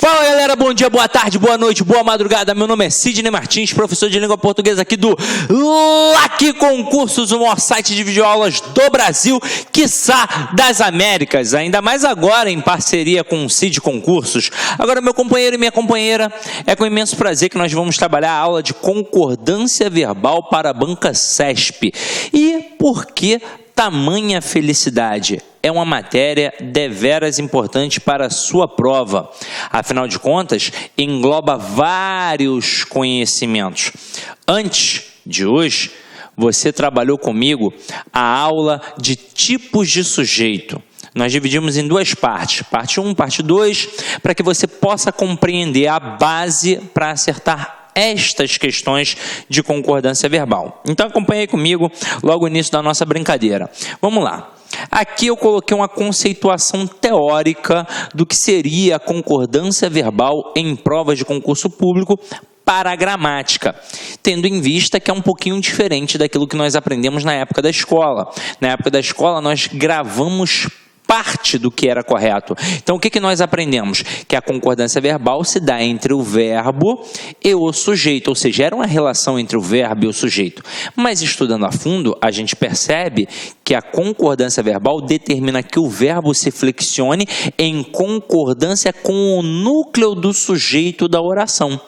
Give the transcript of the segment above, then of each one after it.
Fala galera, bom dia, boa tarde, boa noite, boa madrugada. Meu nome é Sidney Martins, professor de língua portuguesa aqui do LAC Concursos, o maior site de videoaulas do Brasil, quiçá das Américas, ainda mais agora em parceria com o CID Concursos. Agora, meu companheiro e minha companheira, é com imenso prazer que nós vamos trabalhar a aula de concordância verbal para a banca CESP. E por que tamanha felicidade? É uma matéria deveras importante para a sua prova. Afinal de contas, engloba vários conhecimentos. Antes de hoje, você trabalhou comigo a aula de tipos de sujeito. Nós dividimos em duas partes, parte 1, parte 2, para que você possa compreender a base para acertar estas questões de concordância verbal. Então acompanhe comigo logo no início da nossa brincadeira. Vamos lá. Aqui eu coloquei uma conceituação teórica do que seria a concordância verbal em provas de concurso público para a gramática, tendo em vista que é um pouquinho diferente daquilo que nós aprendemos na época da escola. Na época da escola nós gravamos parte do que era correto. Então, o que nós aprendemos? Que a concordância verbal se dá entre o verbo e o sujeito, ou seja, era uma relação entre o verbo e o sujeito. Mas, estudando a fundo, a gente percebe que a concordância verbal determina que o verbo se flexione em concordância com o núcleo do sujeito da oração.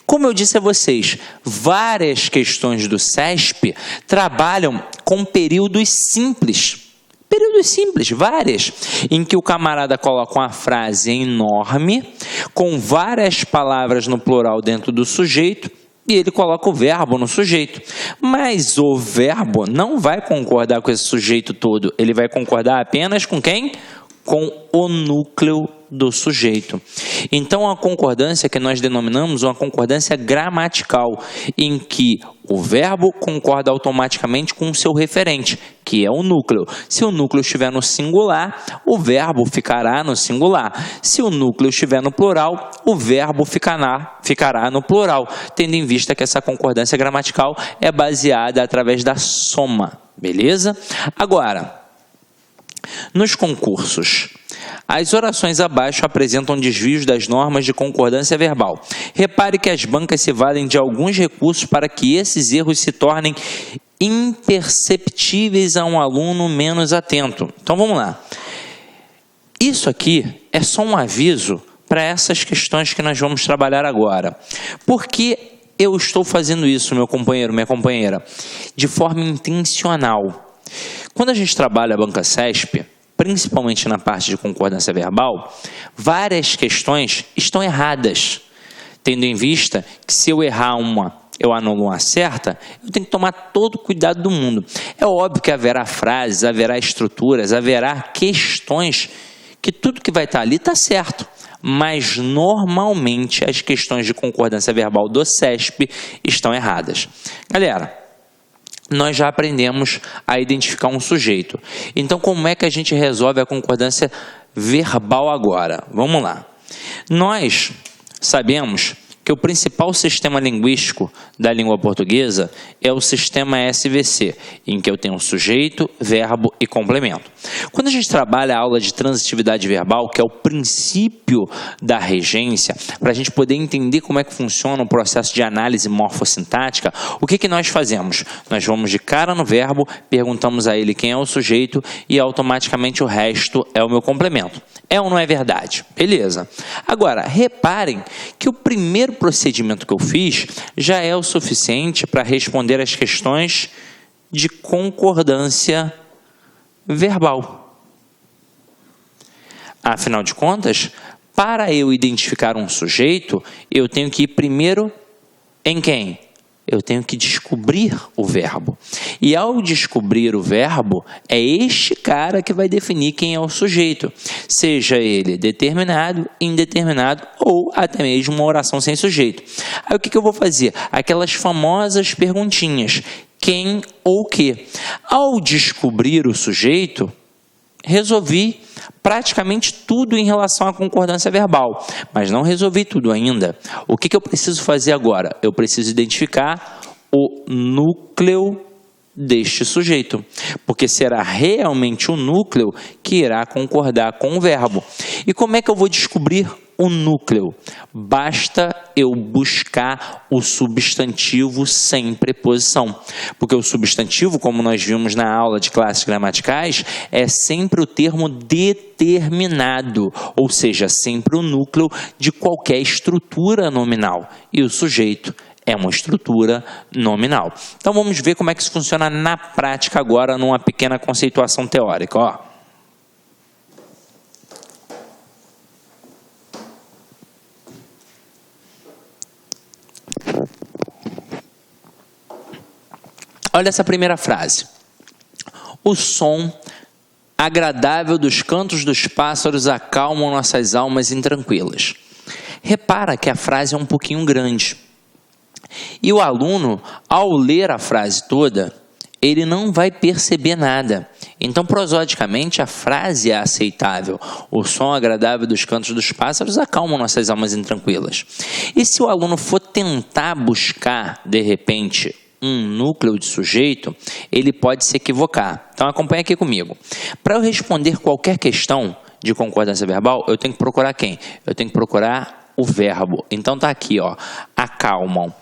Como eu disse a vocês, várias questões do CESP trabalham com períodos simples. Períodos simples, várias, em que o camarada coloca uma frase enorme, com várias palavras no plural dentro do sujeito, e ele coloca o verbo no sujeito. Mas o verbo não vai concordar com esse sujeito todo, ele vai concordar apenas com quem? Com o núcleo do sujeito. Então, a concordância que nós denominamos uma concordância gramatical, em que o verbo concorda automaticamente com o seu referente, que é o núcleo. Se o núcleo estiver no singular, o verbo ficará no singular. Se o núcleo estiver no plural, o verbo ficará no plural, tendo em vista que essa concordância gramatical é baseada através da soma. Beleza? Agora, nos concursos, as orações abaixo apresentam desvios das normas de concordância verbal. Repare que as bancas se valem de alguns recursos para que esses erros se tornem imperceptíveis a um aluno menos atento. Então vamos lá. Isso aqui é só um aviso para essas questões que nós vamos trabalhar agora. Por que eu estou fazendo isso, meu companheiro, minha companheira? De forma intencional. Quando a gente trabalha a banca CESP, principalmente na parte de concordância verbal, várias questões estão erradas, tendo em vista que se eu errar uma, eu anulo uma certa, eu tenho que tomar todo o cuidado do mundo. É óbvio que haverá frases, haverá estruturas, haverá questões que tudo que vai estar ali está certo, mas normalmente as questões de concordância verbal do CESP estão erradas. Galera, nós já aprendemos a identificar um sujeito. Então, como é que a gente resolve a concordância verbal agora? Vamos lá. Nós sabemos que o principal sistema linguístico da língua portuguesa é o sistema SVC, em que eu tenho sujeito, verbo e complemento. Quando a gente trabalha a aula de transitividade verbal, que é o princípio da regência, para a gente poder entender como é que funciona o processo de análise morfossintática, o que nós fazemos? Nós vamos de cara no verbo, perguntamos a ele quem é o sujeito e automaticamente o resto é o meu complemento. É ou não é verdade? Beleza. Agora, reparem que o primeiro procedimento que eu fiz já é o suficiente para responder as questões de concordância verbal. Afinal de contas, para eu identificar um sujeito, eu tenho que ir primeiro em quem? Eu tenho que descobrir o verbo. E ao descobrir o verbo, é este cara que vai definir quem é o sujeito. Seja ele determinado, indeterminado ou até mesmo uma oração sem sujeito. Aí o que eu vou fazer? Aquelas famosas perguntinhas. Quem ou que? Ao descobrir o sujeito, resolvi praticamente tudo em relação à concordância verbal, mas não resolvi tudo ainda. O que eu preciso fazer agora? Eu preciso identificar o núcleo deste sujeito, porque será realmente o núcleo que irá concordar com o verbo. E como é que eu vou descobrir o núcleo. Basta eu buscar o substantivo sem preposição. Porque o substantivo, como nós vimos na aula de classes gramaticais, é sempre o termo determinado, ou seja, sempre o núcleo de qualquer estrutura nominal. E o sujeito é uma estrutura nominal. Então vamos ver como é que isso funciona na prática agora, numa pequena conceituação teórica. Ó. Olha essa primeira frase. O som agradável dos cantos dos pássaros acalmam nossas almas intranquilas. Repara que a frase é um pouquinho grande. E o aluno, ao ler a frase toda, ele não vai perceber nada. Então, prosodicamente, a frase é aceitável. O som agradável dos cantos dos pássaros acalma nossas almas intranquilas. E se o aluno for tentar buscar, de repente, um núcleo de sujeito, ele pode se equivocar. Então, acompanha aqui comigo. Para eu responder qualquer questão de concordância verbal, eu tenho que procurar quem? Eu tenho que procurar o verbo. Então tá aqui, ó, acalmam.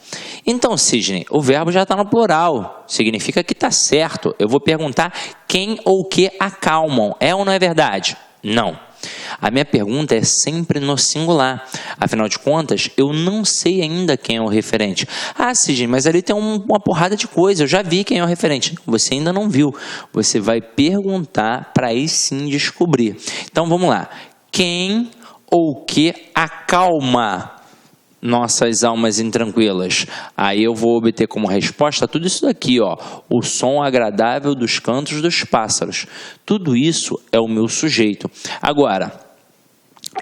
Então, Sidney, o verbo já está no plural, significa que está certo. Eu vou perguntar quem ou o que acalmam. É ou não é verdade? Não. A minha pergunta é sempre no singular. Afinal de contas, eu não sei ainda quem é o referente. Ah, Sidney, mas ali tem uma porrada de coisa. Eu já vi quem é o referente. Você ainda não viu. Você vai perguntar para aí sim descobrir. Então, vamos lá. Quem ou que acalma nossas almas intranquilas? Aí eu vou obter como resposta tudo isso daqui, ó. O som agradável dos cantos dos pássaros. Tudo isso é o meu sujeito. Agora,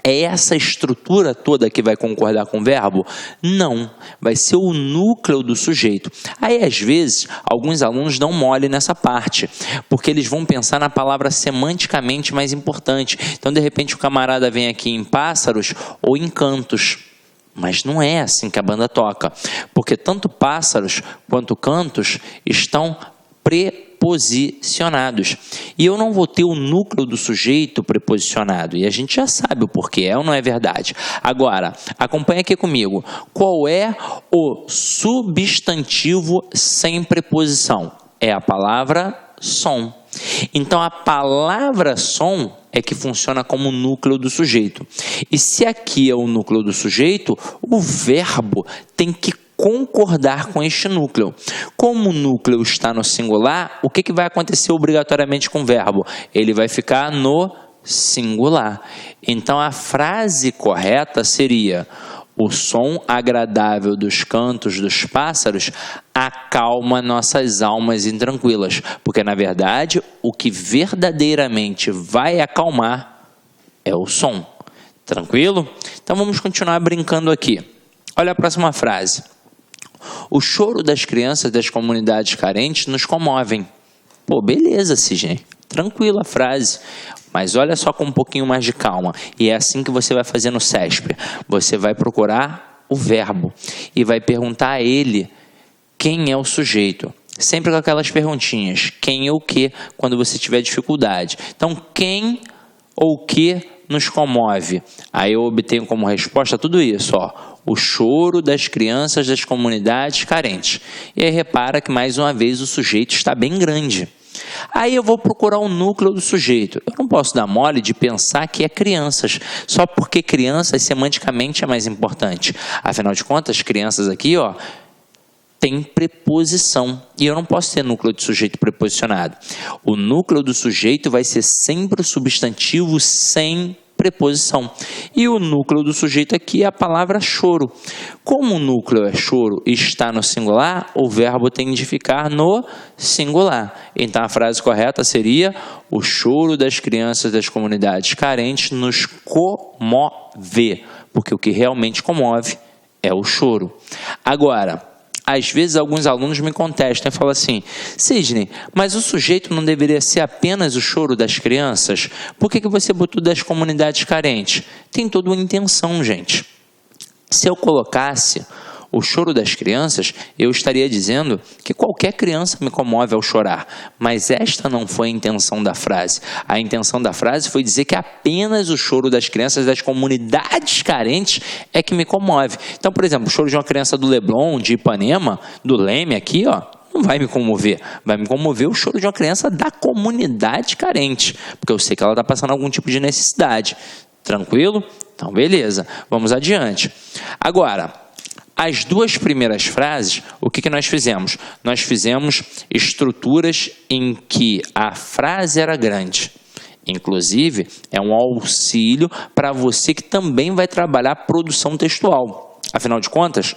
é essa estrutura toda que vai concordar com o verbo? Não, vai ser o núcleo do sujeito. Aí, às vezes, alguns alunos dão mole nessa parte, porque eles vão pensar na palavra semanticamente mais importante. Então, de repente, o camarada vem aqui em pássaros ou em cantos. Mas não é assim que a banda toca, porque tanto pássaros quanto cantos estão preposicionados. E eu não vou ter o núcleo do sujeito preposicionado. E a gente já sabe o porquê, é ou não é verdade? Agora, acompanha aqui comigo. Qual é o substantivo sem preposição? É a palavra som. Então, a palavra som é que funciona como núcleo do sujeito. E se aqui é o núcleo do sujeito, o verbo tem que concordar com este núcleo. Como o núcleo está no singular, o que vai acontecer obrigatoriamente com o verbo? Ele vai ficar no singular. Então, a frase correta seria: o som agradável dos cantos dos pássaros acalma nossas almas intranquilas. Porque, na verdade, o que verdadeiramente vai acalmar é o som. Tranquilo? Então, vamos continuar brincando aqui. Olha a próxima frase. O choro das crianças das comunidades carentes nos comovem. Pô, beleza, Sidney. Tranquila a frase. Mas olha só com um pouquinho mais de calma. E é assim que você vai fazer no CESP. Você vai procurar o verbo e vai perguntar a ele quem é o sujeito. Sempre com aquelas perguntinhas. Quem ou o que, quando você tiver dificuldade. Então, quem ou o que nos comove? Aí eu obtenho como resposta tudo isso, ó. O choro das crianças das comunidades carentes. E aí repara que, mais uma vez, o sujeito está bem grande. Aí eu vou procurar o núcleo do sujeito. Eu não posso dar mole de pensar que é crianças, só porque crianças semanticamente é mais importante. Afinal de contas, crianças aqui, ó, tem preposição. E eu não posso ter núcleo de sujeito preposicionado. O núcleo do sujeito vai ser sempre o substantivo sem preposição. E o núcleo do sujeito aqui é a palavra choro. Como o núcleo é choro e está no singular, o verbo tem de ficar no singular. Então a frase correta seria: o choro das crianças das comunidades carentes nos comove. Porque o que realmente comove é o choro. Agora, às vezes alguns alunos me contestam e falam assim: Sidney, mas o sujeito não deveria ser apenas o choro das crianças? Por que você botou das comunidades carentes? Tem toda uma intenção, gente. Se eu colocasse o choro das crianças, eu estaria dizendo que qualquer criança me comove ao chorar, mas esta não foi a intenção da frase. A intenção da frase foi dizer que apenas o choro das crianças das comunidades carentes é que me comove. Então, por exemplo, o choro de uma criança do Leblon, de Ipanema, do Leme aqui, ó, não vai me comover. Vai me comover o choro de uma criança da comunidade carente, porque eu sei que ela está passando algum tipo de necessidade. Tranquilo? Então, beleza. Vamos adiante. Agora, as duas primeiras frases, o que nós fizemos? Nós fizemos estruturas em que a frase era grande. Inclusive, é um auxílio para você que também vai trabalhar produção textual. Afinal de contas,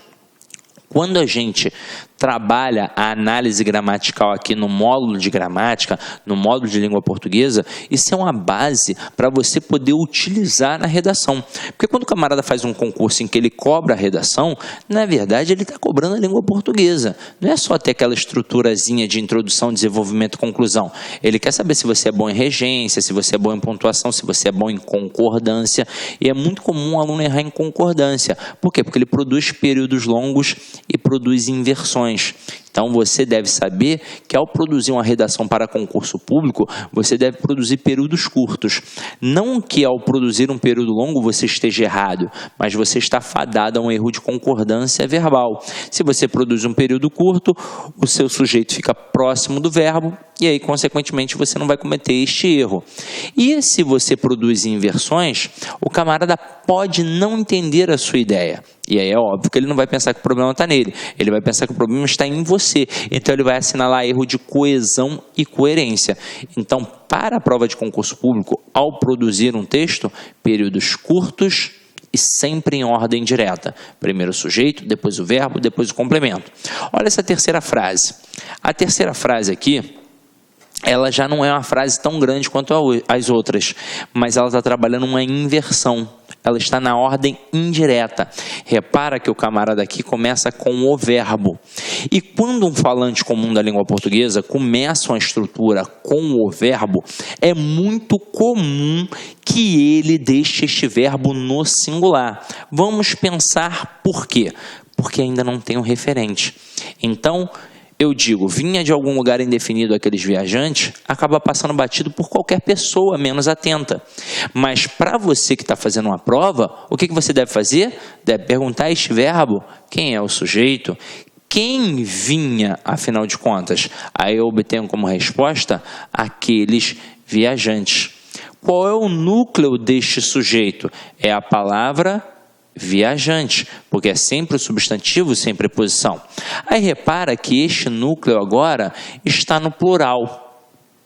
quando a gente trabalha a análise gramatical aqui no módulo de gramática, no módulo de língua portuguesa, isso é uma base para você poder utilizar na redação. Porque quando o camarada faz um concurso em que ele cobra a redação, na verdade ele está cobrando a língua portuguesa. Não é só ter aquela estruturazinha de introdução, desenvolvimento e conclusão. Ele quer saber se você é bom em regência, se você é bom em pontuação, se você é bom em concordância. E é muito comum o aluno errar em concordância. Por quê? Porque ele produz períodos longos e produz inversões. Então, você deve saber que ao produzir uma redação para concurso público, você deve produzir períodos curtos. Não que ao produzir um período longo você esteja errado, mas você está fadado a um erro de concordância verbal. Se você produz um período curto, o seu sujeito fica próximo do verbo e aí, consequentemente, você não vai cometer este erro. E se você produz inversões, o camarada pode não entender a sua ideia. E aí é óbvio que ele não vai pensar que o problema está nele. Ele vai pensar que o problema está em você. Então, ele vai assinalar erro de coesão e coerência. Então, para a prova de concurso público, ao produzir um texto, períodos curtos e sempre em ordem direta. Primeiro o sujeito, depois o verbo, depois o complemento. Olha essa terceira frase. A terceira frase aqui, ela já não é uma frase tão grande quanto as outras, mas ela está trabalhando uma inversão. Ela está na ordem indireta. Repara que o camarada aqui começa com o verbo. E quando um falante comum da língua portuguesa começa uma estrutura com o verbo, é muito comum que ele deixe este verbo no singular. Vamos pensar por quê? Porque ainda não tem um referente. Então, eu digo, vinha de algum lugar indefinido aqueles viajantes, acaba passando batido por qualquer pessoa menos atenta. Mas para você que está fazendo uma prova, o que você deve fazer? Deve perguntar este verbo, quem é o sujeito? Quem vinha, afinal de contas? Aí eu obtenho como resposta aqueles viajantes. Qual é o núcleo deste sujeito? É a palavra viajante, porque é sempre o substantivo sem preposição. Aí repara que este núcleo agora está no plural.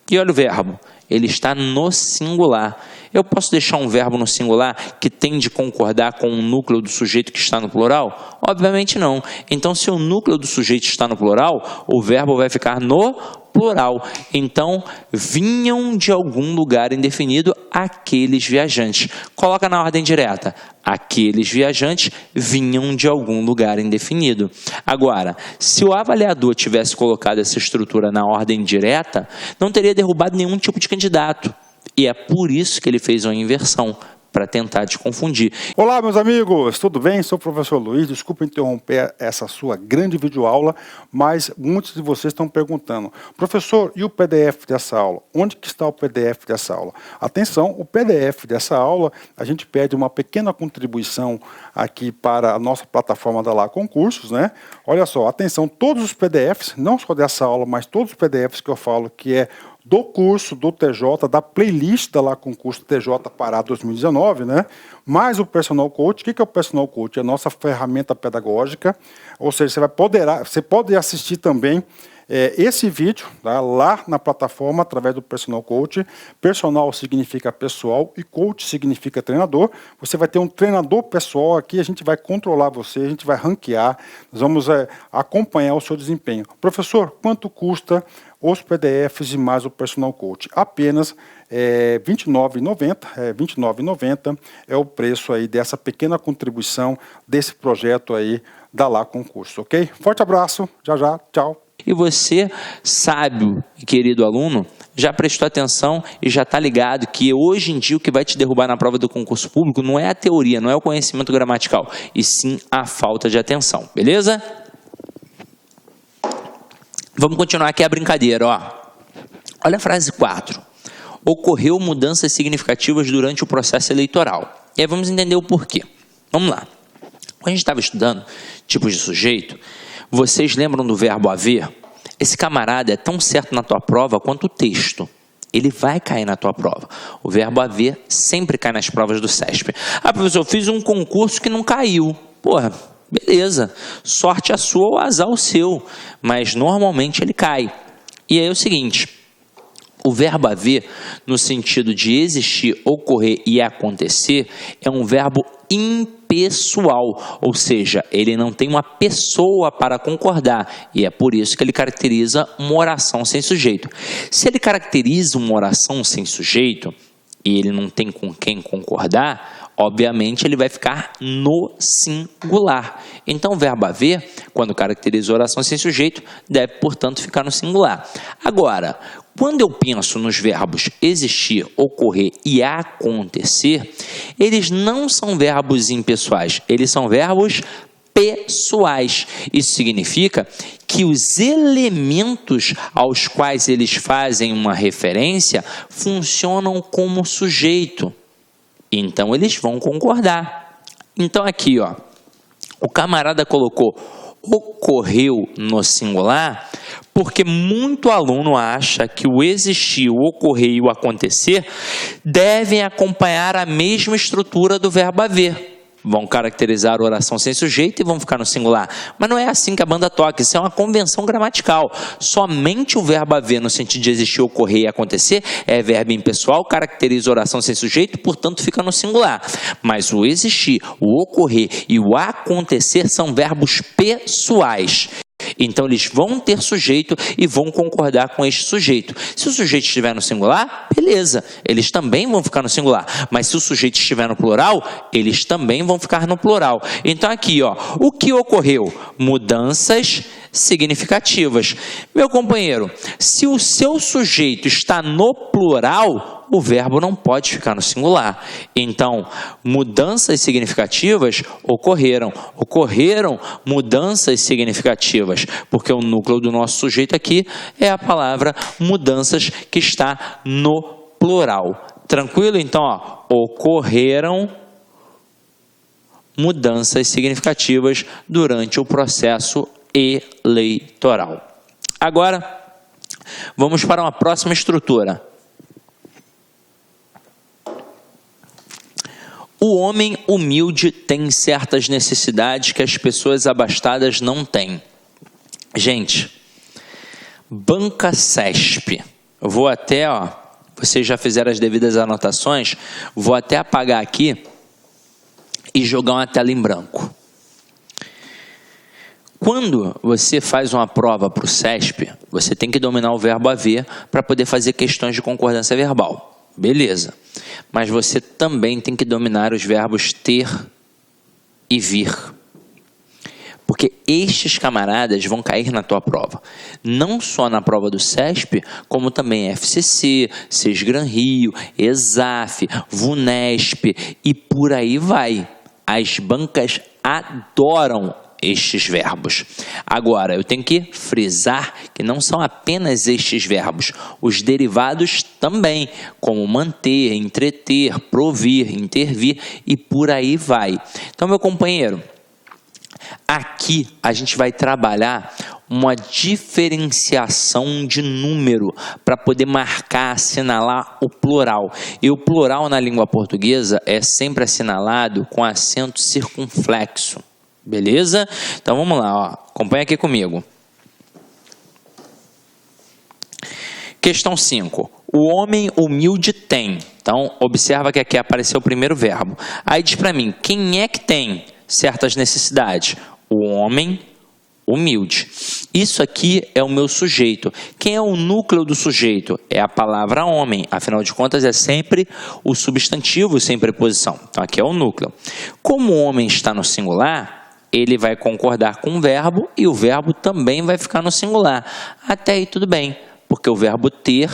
E olha o verbo, ele está no singular. Eu posso deixar um verbo no singular que tem de concordar com o núcleo do sujeito que está no plural? Obviamente não. Então, se o núcleo do sujeito está no plural, o verbo vai ficar no plural. Então, vinham de algum lugar indefinido aqueles viajantes. Coloca na ordem direta. Aqueles viajantes vinham de algum lugar indefinido. Agora, se o avaliador tivesse colocado essa estrutura na ordem direta, não teria derrubado nenhum tipo de candidato. E é por isso que ele fez uma inversão, para tentar te confundir. Olá, meus amigos, tudo bem? Sou o professor Luiz, desculpa interromper essa sua grande videoaula, mas muitos de vocês estão perguntando, professor, e o PDF dessa aula? Onde que está o PDF dessa aula? Atenção, o PDF dessa aula, a gente pede uma pequena contribuição aqui para a nossa plataforma da Lá Concursos, né? Olha só, atenção, todos os PDFs, não só dessa aula, mas todos os PDFs que eu falo que é do curso do TJ, da playlist da Lá Concurso TJ Pará 2019, né? Mais o Personal Coach. O que é o Personal Coach? É a nossa ferramenta pedagógica, ou seja, você pode assistir também esse vídeo, tá, lá na plataforma através do Personal Coach. Personal significa pessoal e coach significa treinador. Você vai ter um treinador pessoal aqui, a gente vai controlar você, a gente vai ranquear, nós vamos acompanhar o seu desempenho. Professor, quanto custa os PDFs e mais o Personal Coach? Apenas R$ 29,90 é o preço aí dessa pequena contribuição desse projeto aí da Lá Concurso, ok? Forte abraço, já, tchau. E você, sábio e querido aluno, já prestou atenção e já está ligado que hoje em dia o que vai te derrubar na prova do concurso público não é a teoria, não é o conhecimento gramatical, e sim a falta de atenção, beleza? Vamos continuar aqui a brincadeira, ó. Olha a frase 4. Ocorreu mudanças significativas durante o processo eleitoral. E aí vamos entender o porquê. Vamos lá. Quando a gente estava estudando tipos de sujeito, vocês lembram do verbo haver? Esse camarada é tão certo na tua prova quanto o texto. Ele vai cair na tua prova. O verbo haver sempre cai nas provas do CESP. Ah, professor, eu fiz um concurso que não caiu. Porra, beleza. Sorte a sua ou azar o seu. Mas normalmente ele cai. E aí é o seguinte, o verbo haver, no sentido de existir, ocorrer e acontecer, é um verbo impessoal, ou seja, ele não tem uma pessoa para concordar, e é por isso que ele caracteriza uma oração sem sujeito. Se ele caracteriza uma oração sem sujeito, e ele não tem com quem concordar, obviamente ele vai ficar no singular. Então o verbo haver, quando caracteriza oração sem sujeito, deve, portanto, ficar no singular. Agora, quando eu penso nos verbos existir, ocorrer e acontecer, eles não são verbos impessoais, eles são verbos pessoais. Isso significa que os elementos aos quais eles fazem uma referência funcionam como sujeito. Então eles vão concordar. Então aqui, ó, o camarada colocou ocorreu no singular, porque muito aluno acha que o existir, o ocorrer e o acontecer devem acompanhar a mesma estrutura do verbo haver. Vão caracterizar a oração sem sujeito e vão ficar no singular. Mas não é assim que a banda toca, isso é uma convenção gramatical. Somente o verbo haver, no sentido de existir, ocorrer e acontecer, é verbo impessoal, caracteriza a oração sem sujeito, portanto fica no singular. Mas o existir, o ocorrer e o acontecer são verbos pessoais. Então eles vão ter sujeito e vão concordar com este sujeito. Se o sujeito estiver no singular, beleza, eles também vão ficar no singular. Mas se o sujeito estiver no plural, eles também vão ficar no plural. Então aqui, ó, o que ocorreu? Mudanças significativas. Meu companheiro, se o seu sujeito está no plural, o verbo não pode ficar no singular. Então, mudanças significativas ocorreram. Ocorreram mudanças significativas, porque o núcleo do nosso sujeito aqui é a palavra mudanças, que está no plural. Tranquilo? Então, ó, ocorreram mudanças significativas durante o processo eleitoral. Agora, vamos para uma próxima estrutura. O homem humilde tem certas necessidades que as pessoas abastadas não têm. Gente, banca CESP. Eu vou até, ó, vocês já fizeram as devidas anotações, vou até apagar aqui e jogar uma tela em branco. Quando você faz uma prova para o CESP, você tem que dominar o verbo haver para poder fazer questões de concordância verbal. Beleza. Mas você também tem que dominar os verbos ter e vir. Porque estes camaradas vão cair na tua prova. Não só na prova do CESP, como também FCC, Sesgran Rio, ESAF, VUNESP e por aí vai. As bancas adoram estes verbos. Agora, eu tenho que frisar que não são apenas estes verbos, os derivados também, como manter, entreter, provir, intervir e por aí vai. Então, meu companheiro, aqui a gente vai trabalhar uma diferenciação de número para poder marcar, assinalar o plural. E o plural na língua portuguesa é sempre assinalado com acento circunflexo. Beleza? Então vamos lá, ó. Acompanha aqui comigo. Questão 5. O homem humilde tem. Então, observa que aqui apareceu o primeiro verbo. Aí diz para mim, quem é que tem certas necessidades? O homem humilde. Isso aqui é o meu sujeito. Quem é o núcleo do sujeito? É a palavra homem. Afinal de contas, é sempre o substantivo sem preposição. Então, aqui é o núcleo. Como o homem está no singular, ele vai concordar com o verbo e o verbo também vai ficar no singular. Até aí tudo bem, porque o verbo ter,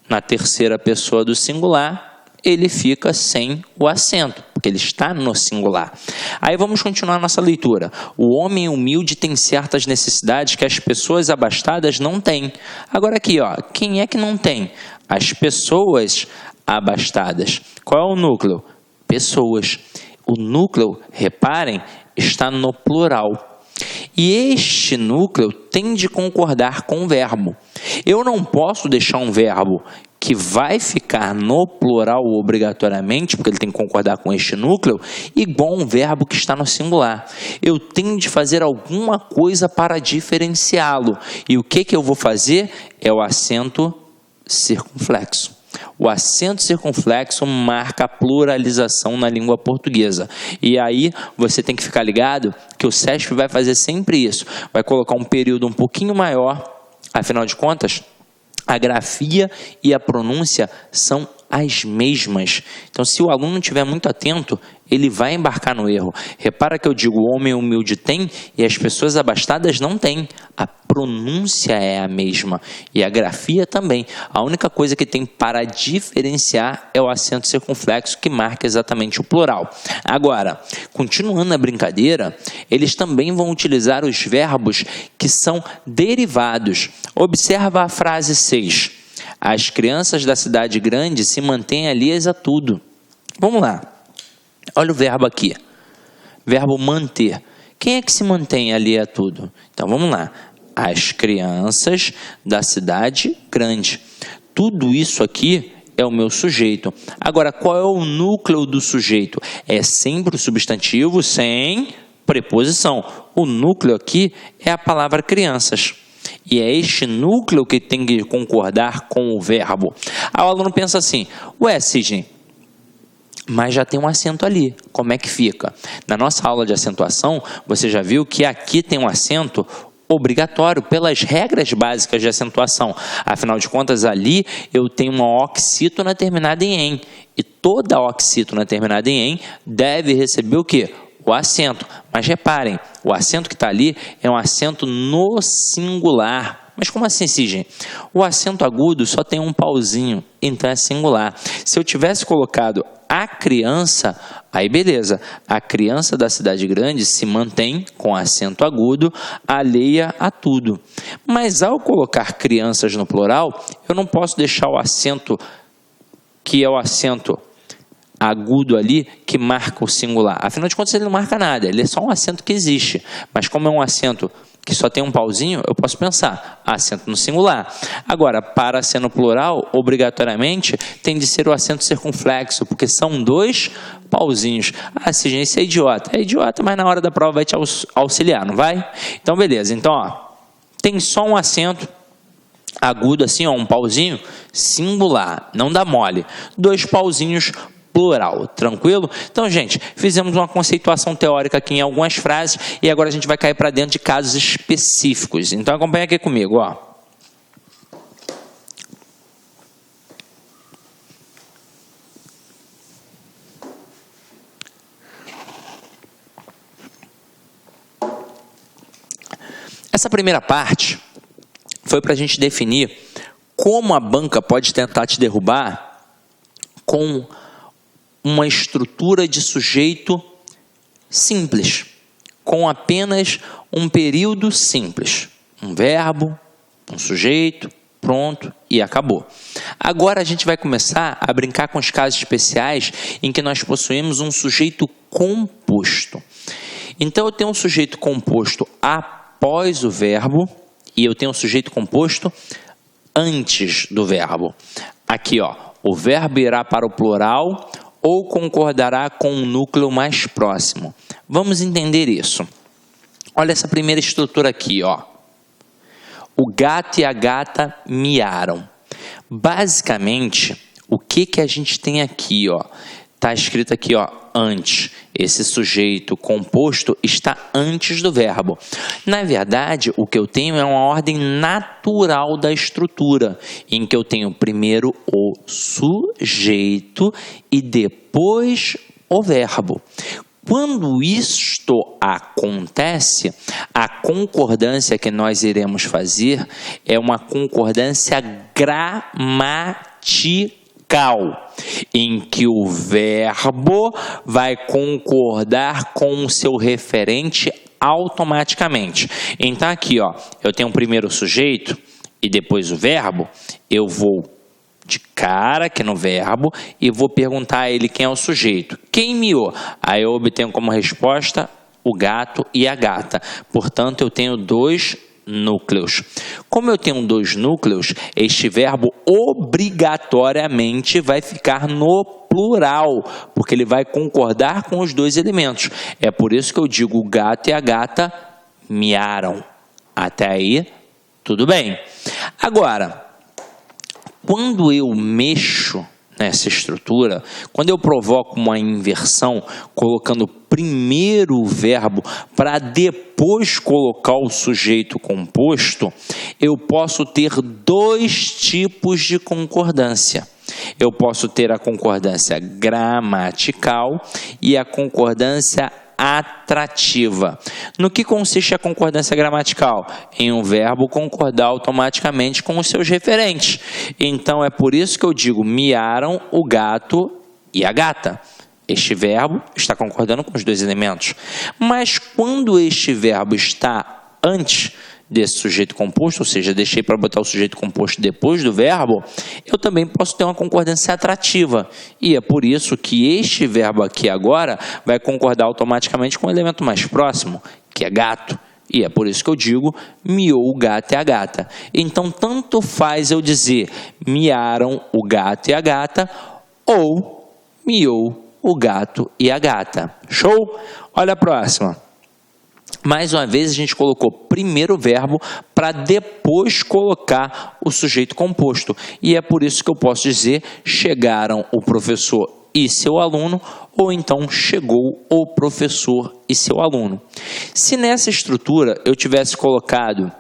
na terceira pessoa do singular, ele fica sem o acento, porque ele está no singular. Aí vamos continuar nossa leitura. O homem humilde tem certas necessidades que as pessoas abastadas não têm. Agora aqui, ó, quem é que não tem? As pessoas abastadas. Qual é o núcleo? Pessoas. O núcleo, reparem, está no plural. E este núcleo tem de concordar com o verbo. Eu não posso deixar um verbo que vai ficar no plural obrigatoriamente, porque ele tem que concordar com este núcleo, igual um verbo que está no singular. Eu tenho de fazer alguma coisa para diferenciá-lo. E o que eu vou fazer? É o acento circunflexo. O acento circunflexo marca a pluralização na língua portuguesa. E aí você tem que ficar ligado que o SESP vai fazer sempre isso. Vai colocar um período um pouquinho maior, afinal de contas, a grafia e a pronúncia são as mesmas. Então, se o aluno não estiver muito atento, ele vai embarcar no erro. Repara que eu digo o homem humilde tem e as pessoas abastadas não têm. A pronúncia é a mesma e a grafia também. A única coisa que tem para diferenciar é o acento circunflexo que marca exatamente o plural. Agora, continuando a brincadeira, eles também vão utilizar os verbos que são derivados. Observa a frase 6. As crianças da cidade grande se mantêm alheias a tudo. Vamos lá. Olha o verbo aqui. Verbo manter. Quem é que se mantém alheio a tudo? Então, vamos lá. As crianças da cidade grande. Tudo isso aqui é o meu sujeito. Agora, qual é o núcleo do sujeito? É sempre o substantivo sem preposição. O núcleo aqui é a palavra crianças. E é este núcleo que tem que concordar com o verbo. Aí o aluno pensa assim, ué, Sidney, mas já tem um acento ali, como é que fica? Na nossa aula de acentuação, você já viu que aqui tem um acento obrigatório pelas regras básicas de acentuação. Afinal de contas, ali eu tenho uma oxítona terminada em "em". E toda oxítona terminada em "em" deve receber o quê? O acento. Mas reparem, o acento que está ali é um acento no singular. Mas como assim, Sidney? O acento agudo só tem um pauzinho, então é singular. Se eu tivesse colocado a criança, aí beleza. A criança da cidade grande se mantém com acento agudo, alheia a tudo. Mas ao colocar crianças no plural, eu não posso deixar o acento, que é o acento agudo ali, que marca o singular. Afinal de contas, ele não marca nada, ele é só um acento que existe. Mas como é um acento que só tem um pauzinho, eu posso pensar, acento no singular. Agora, para ser no plural, obrigatoriamente, tem de ser o acento circunflexo, porque são dois pauzinhos. Ah, Sidney, isso é idiota. É idiota, mas na hora da prova vai te auxiliar, não vai? Então, beleza. Então, ó, tem só um acento agudo assim, ó, um pauzinho, singular, não dá mole. Dois pauzinhos, plural, tranquilo? Então, gente, fizemos uma conceituação teórica aqui em algumas frases e agora a gente vai cair para dentro de casos específicos. Então, acompanha aqui comigo, ó. Essa primeira parte foi para a gente definir como a banca pode tentar te derrubar com uma estrutura de sujeito simples, com apenas um período simples. Um verbo, um sujeito, pronto, e acabou. Agora a gente vai começar a brincar com os casos especiais em que nós possuímos um sujeito composto. Então eu tenho um sujeito composto após o verbo e eu tenho um sujeito composto antes do verbo. Aqui, ó, o verbo irá para o plural ou concordará com um núcleo mais próximo. Vamos entender isso. Olha essa primeira estrutura aqui, ó. O gato e a gata miaram. Basicamente, o que a gente tem aqui, ó? Está escrito aqui, ó, antes. Esse sujeito composto está antes do verbo. Na verdade, o que eu tenho é uma ordem natural da estrutura, em que eu tenho primeiro o sujeito e depois o verbo. Quando isto isto acontece, a concordância que nós iremos fazer é uma concordância gramatical, em que o verbo vai concordar com o seu referente automaticamente. Então aqui, ó, eu tenho primeiro o sujeito e depois o verbo, eu vou de cara aqui no verbo e vou perguntar a ele quem é o sujeito. Quem miou? Aí eu obtenho como resposta o gato e a gata. Portanto, eu tenho dois núcleos. Como eu tenho dois núcleos, este verbo obrigatoriamente vai ficar no plural, porque ele vai concordar com os dois elementos. É por isso que eu digo o gato e a gata miaram. Até aí, tudo bem. Agora, quando eu mexo nessa estrutura, quando eu provoco uma inversão, colocando primeiro o verbo para depois colocar o sujeito composto, eu posso ter dois tipos de concordância. Eu posso ter a concordância gramatical e a concordância atrativa. No que consiste a concordância gramatical? Em um verbo concordar automaticamente com os seus referentes. Então é por isso que eu digo miaram o gato e a gata. Este verbo está concordando com os dois elementos. Mas quando este verbo está antes desse sujeito composto, ou seja, deixei para botar o sujeito composto depois do verbo, eu também posso ter uma concordância atrativa. E é por isso que este verbo aqui agora vai concordar automaticamente com o elemento mais próximo, que é gato. E é por isso que eu digo miou o gato e a gata. Então, tanto faz eu dizer miaram o gato e a gata ou miou o gato e a gata. Show? Olha a próxima. Mais uma vez, a gente colocou primeiro o verbo para depois colocar o sujeito composto. E é por isso que eu posso dizer chegaram o professor e seu aluno, ou então chegou o professor e seu aluno. Se nessa estrutura eu tivesse colocado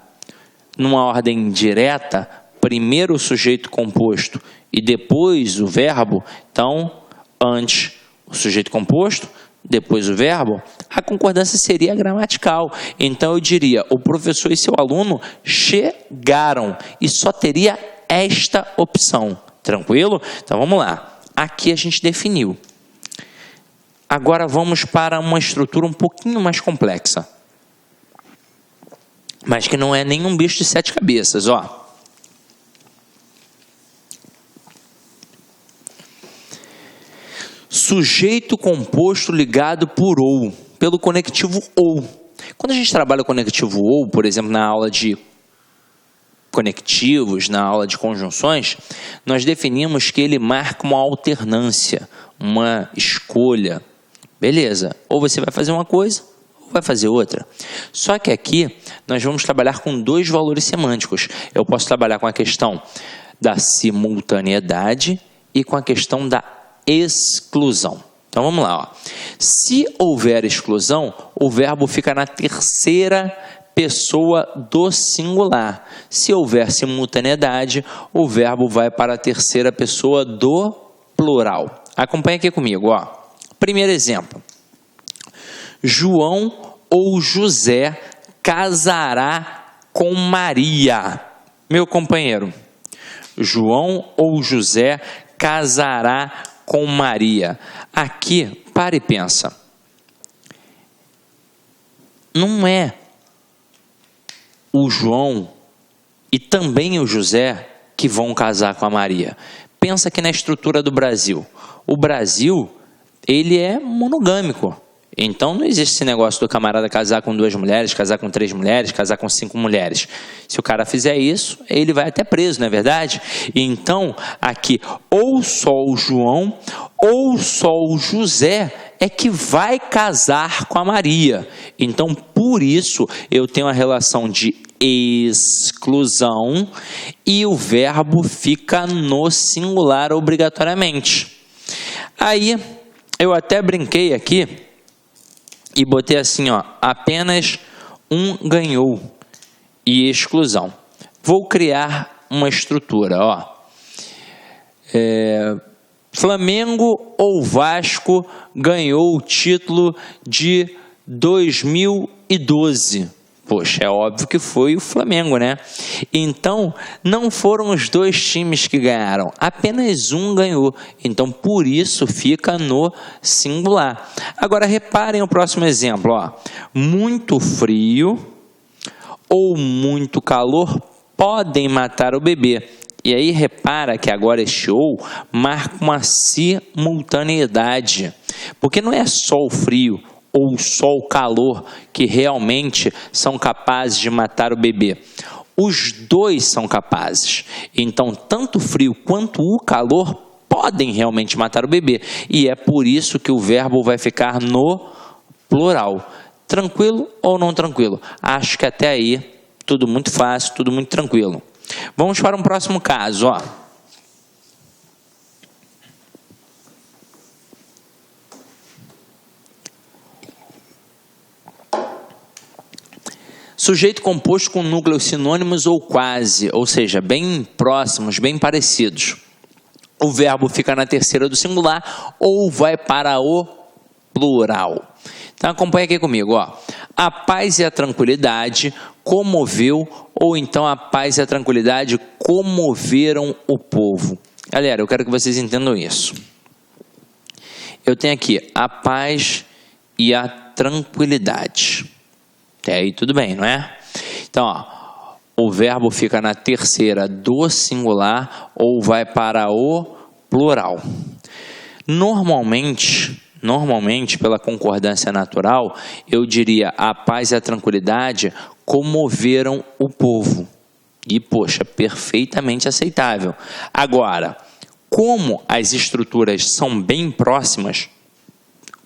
numa ordem direta, primeiro o sujeito composto e depois o verbo, então antes o sujeito composto, depois o verbo, a concordância seria gramatical. Então eu diria, o professor e seu aluno chegaram, e só teria esta opção. Tranquilo? Então vamos lá. Aqui a gente definiu. Agora vamos para uma estrutura um pouquinho mais complexa, mas que não é nenhum bicho de 7 cabeças, ó. Sujeito composto ligado por ou, pelo conectivo ou. Quando a gente trabalha o conectivo ou, por exemplo, na aula de conectivos, na aula de conjunções, nós definimos que ele marca uma alternância, uma escolha. Beleza, ou você vai fazer uma coisa, ou vai fazer outra. Só que aqui nós vamos trabalhar com dois valores semânticos. Eu posso trabalhar com a questão da simultaneidade e com a questão da exclusão. Então vamos lá, ó. Se houver exclusão, o verbo fica na terceira pessoa do singular. Se houver simultaneidade, o verbo vai para a terceira pessoa do plural. Acompanha aqui comigo, ó. Primeiro exemplo. João ou José casará com Maria. Meu companheiro, João ou José casará com Maria. Aqui, para e pensa. Não é o João e também o José que vão casar com a Maria. Pensa aqui na estrutura do Brasil. O Brasil, ele é monogâmico. Então não existe esse negócio do camarada casar com 2 mulheres, casar com 3 mulheres, casar com 5 mulheres. Se o cara fizer isso, ele vai até preso, não é verdade? Então, aqui, ou só o João, ou só o José é que vai casar com a Maria. Então, por isso, eu tenho a relação de exclusão e o verbo fica no singular obrigatoriamente. Aí, eu até brinquei aqui e botei assim, ó, apenas um ganhou e exclusão. Vou criar uma estrutura, ó. Flamengo ou Vasco ganhou o título de 2012. Poxa, é óbvio que foi o Flamengo, né? Então, não foram os dois times que ganharam, apenas um ganhou. Então, por isso, fica no singular. Agora, reparem o próximo exemplo, ó. Muito frio ou muito calor podem matar o bebê. E aí, repara que agora este ou marca uma simultaneidade, porque não é só o frio ou só o calor que realmente são capazes de matar o bebê. Os dois são capazes. Então, tanto o frio quanto o calor podem realmente matar o bebê. E é por isso que o verbo vai ficar no plural. Tranquilo ou não tranquilo? Acho que até aí tudo muito fácil, tudo muito tranquilo. Vamos para um próximo caso, ó. Sujeito composto com núcleos sinônimos ou quase, ou seja, bem próximos, bem parecidos. O verbo fica na terceira do singular ou vai para o plural. Então acompanha aqui comigo, ó. A paz e a tranquilidade comoveu, ou então a paz e a tranquilidade comoveram o povo. Galera, eu quero que vocês entendam isso. Eu tenho aqui a paz e a tranquilidade. Até aí tudo bem, não é? Então, ó, o verbo fica na terceira do singular ou vai para o plural. Normalmente, pela concordância natural, eu diria a paz e a tranquilidade comoveram o povo. E, poxa, perfeitamente aceitável. Agora, como as estruturas são bem próximas,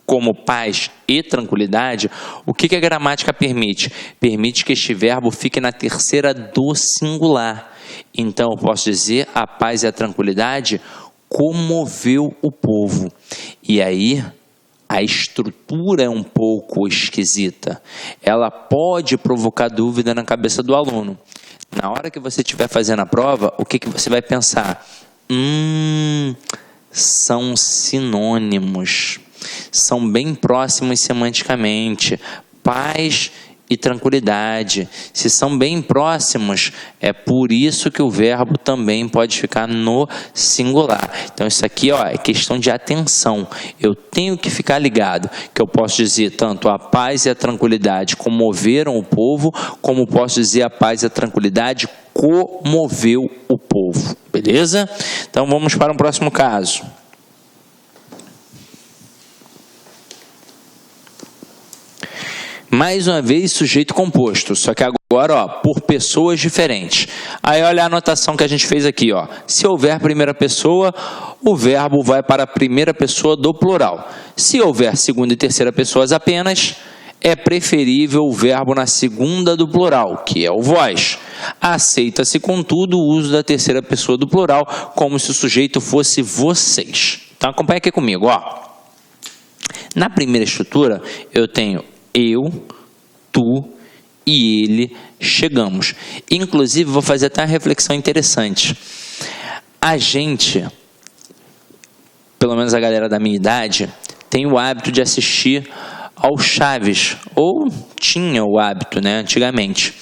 como paz e tranquilidade, o que a gramática permite? Permite que este verbo fique na terceira do singular. Então, eu posso dizer a paz e a tranquilidade comoveu o povo. E aí, a estrutura é um pouco esquisita. Ela pode provocar dúvida na cabeça do aluno. Na hora que você estiver fazendo a prova, o que você vai pensar? São sinônimos. São bem próximos semanticamente. Paz e tranquilidade. Se são bem próximos, é por isso que o verbo também pode ficar no singular. Então isso aqui, ó, é questão de atenção. Eu tenho que ficar ligado, que eu posso dizer tanto a paz e a tranquilidade comoveram o povo, como posso dizer a paz e a tranquilidade comoveu o povo. Beleza? Então vamos para um próximo caso. Mais uma vez, sujeito composto, só que agora, ó, por pessoas diferentes. Aí, olha a anotação que a gente fez aqui, ó. Se houver primeira pessoa, o verbo vai para a primeira pessoa do plural. Se houver segunda e terceira pessoas apenas, é preferível o verbo na segunda do plural, que é o vós. Aceita-se, contudo, o uso da terceira pessoa do plural, como se o sujeito fosse vocês. Então, acompanha aqui comigo, ó. Na primeira estrutura, eu tenho eu, tu e ele chegamos. Inclusive, vou fazer até uma reflexão interessante. A gente, pelo menos a galera da minha idade, tem o hábito de assistir ao Chaves, ou tinha o hábito, né, antigamente.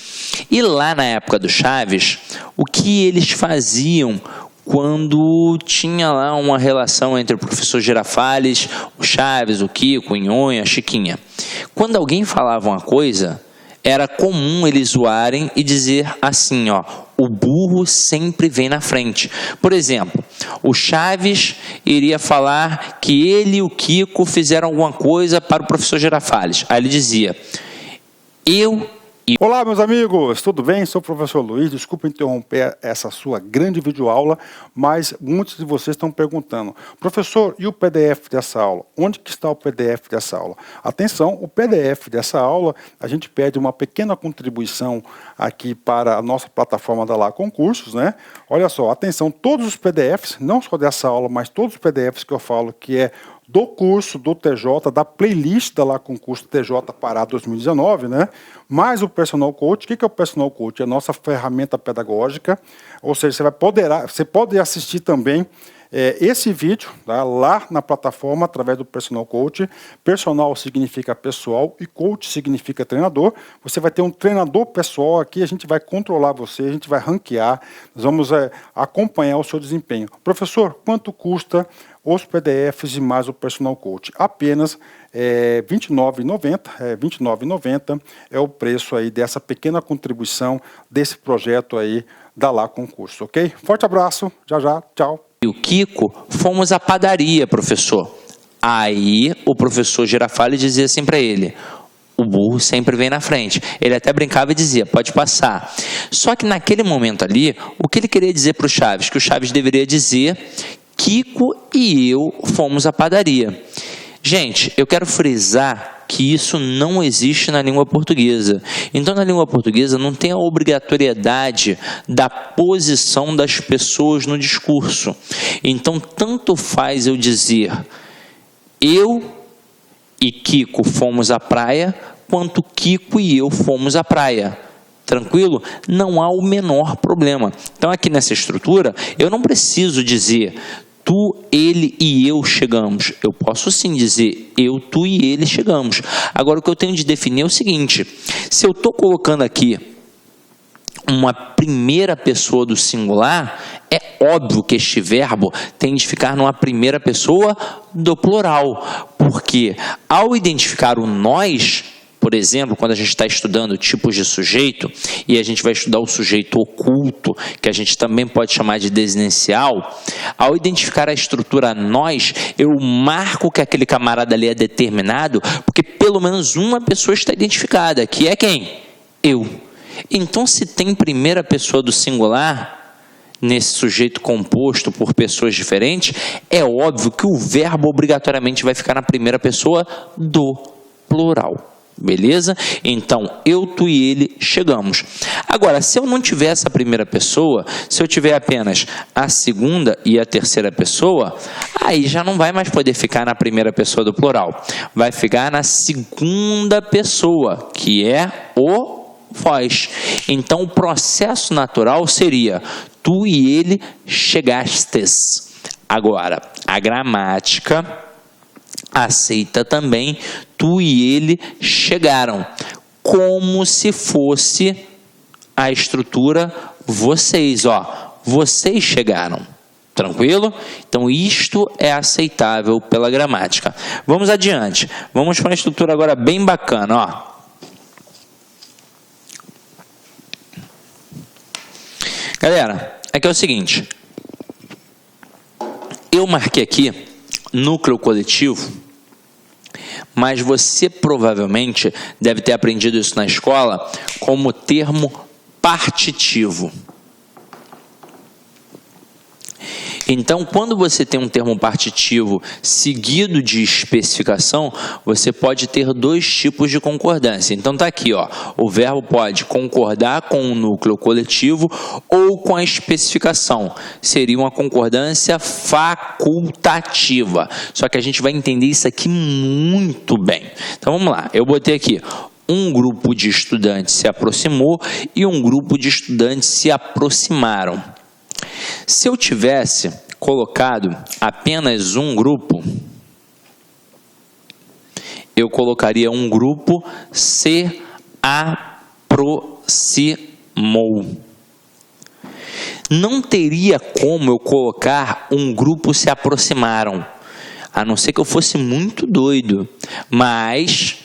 E lá na época do Chaves, o que eles faziam quando tinha lá uma relação entre o professor Girafales, o Chaves, o Kiko, o Nhonho, a Chiquinha? Quando alguém falava uma coisa, era comum eles zoarem e dizer assim, ó, o burro sempre vem na frente. Por exemplo, o Chaves iria falar que ele e o Kiko fizeram alguma coisa para o professor Girafales. Aí ele dizia, Olá, meus amigos, tudo bem? Sou o professor Luiz, desculpa interromper essa sua grande videoaula, mas muitos de vocês estão perguntando, professor, e o PDF dessa aula? Onde que está o PDF dessa aula? Atenção, o PDF dessa aula, a gente pede uma pequena contribuição aqui para a nossa plataforma da Lá Concursos, né? Olha só, atenção, todos os PDFs, não só dessa aula, mas todos os PDFs que eu falo que é do curso do TJ, da playlist da Lá Concurso TJ Pará 2019, né? Mais o Personal Coach. O que é o Personal Coach? É a nossa ferramenta pedagógica, ou seja, você pode assistir também esse vídeo, tá, lá na plataforma, através do Personal Coach. Personal significa pessoal e coach significa treinador. Você vai ter um treinador pessoal aqui, a gente vai controlar você, a gente vai ranquear, nós vamos acompanhar o seu desempenho. Professor, quanto custa os PDFs e mais o Personal Coach? Apenas R$ 29,90. R$ 29,90 é o preço aí dessa pequena contribuição desse projeto aí da Lá Concurso, ok? Forte abraço, já, tchau. E o Kiko, fomos à padaria, professor. Aí o professor Girafales dizia assim para ele: o burro sempre vem na frente. Ele até brincava e dizia: pode passar. Só que naquele momento ali, o que ele queria dizer para o Chaves? Que o Chaves deveria dizer: Kiko e eu fomos à padaria. Gente, eu quero frisar que isso não existe na língua portuguesa. Então, na língua portuguesa não tem a obrigatoriedade da posição das pessoas no discurso. Então, tanto faz eu dizer eu e Kiko fomos à praia, quanto Kiko e eu fomos à praia. Tranquilo? Não há o menor problema. Então, aqui nessa estrutura, eu não preciso dizer tu, ele e eu chegamos. Eu posso sim dizer eu, tu e ele chegamos. Agora, o que eu tenho de definir é o seguinte: se eu estou colocando aqui uma primeira pessoa do singular, é óbvio que este verbo tem de ficar numa primeira pessoa do plural. Porque ao identificar o nós, por exemplo, quando a gente está estudando tipos de sujeito, e a gente vai estudar o sujeito oculto, que a gente também pode chamar de desinencial, ao identificar a estrutura nós, eu marco que aquele camarada ali é determinado, porque pelo menos uma pessoa está identificada, que é quem? Eu. Então, se tem primeira pessoa do singular, nesse sujeito composto por pessoas diferentes, é óbvio que o verbo obrigatoriamente vai ficar na primeira pessoa do plural. Beleza? Então, eu, tu e ele chegamos. Agora, se eu não tiver essa primeira pessoa, se eu tiver apenas a segunda e a terceira pessoa, aí já não vai mais poder ficar na primeira pessoa do plural. Vai ficar na segunda pessoa, que é o vós. Então, o processo natural seria tu e ele chegastes. Agora, a gramática aceita também tu e ele chegaram, como se fosse a estrutura vocês, ó, vocês chegaram. Tranquilo? Então, isto é aceitável pela gramática. Vamos adiante. Vamos para uma estrutura agora bem bacana, ó. Galera, aqui é o seguinte. Eu marquei aqui núcleo coletivo, mas você provavelmente deve ter aprendido isso na escola como termo partitivo. Então, quando você tem um termo partitivo seguido de especificação, você pode ter dois tipos de concordância. Então, está aqui, ó, o verbo pode concordar com o núcleo coletivo ou com a especificação. Seria uma concordância facultativa. Só que a gente vai entender isso aqui muito bem. Então, vamos lá. Eu botei aqui: um grupo de estudantes se aproximou e um grupo de estudantes se aproximaram. Se eu tivesse colocado apenas um grupo, eu colocaria um grupo se aproximou. Não teria como eu colocar um grupo se aproximaram, a não ser que eu fosse muito doido. Mas,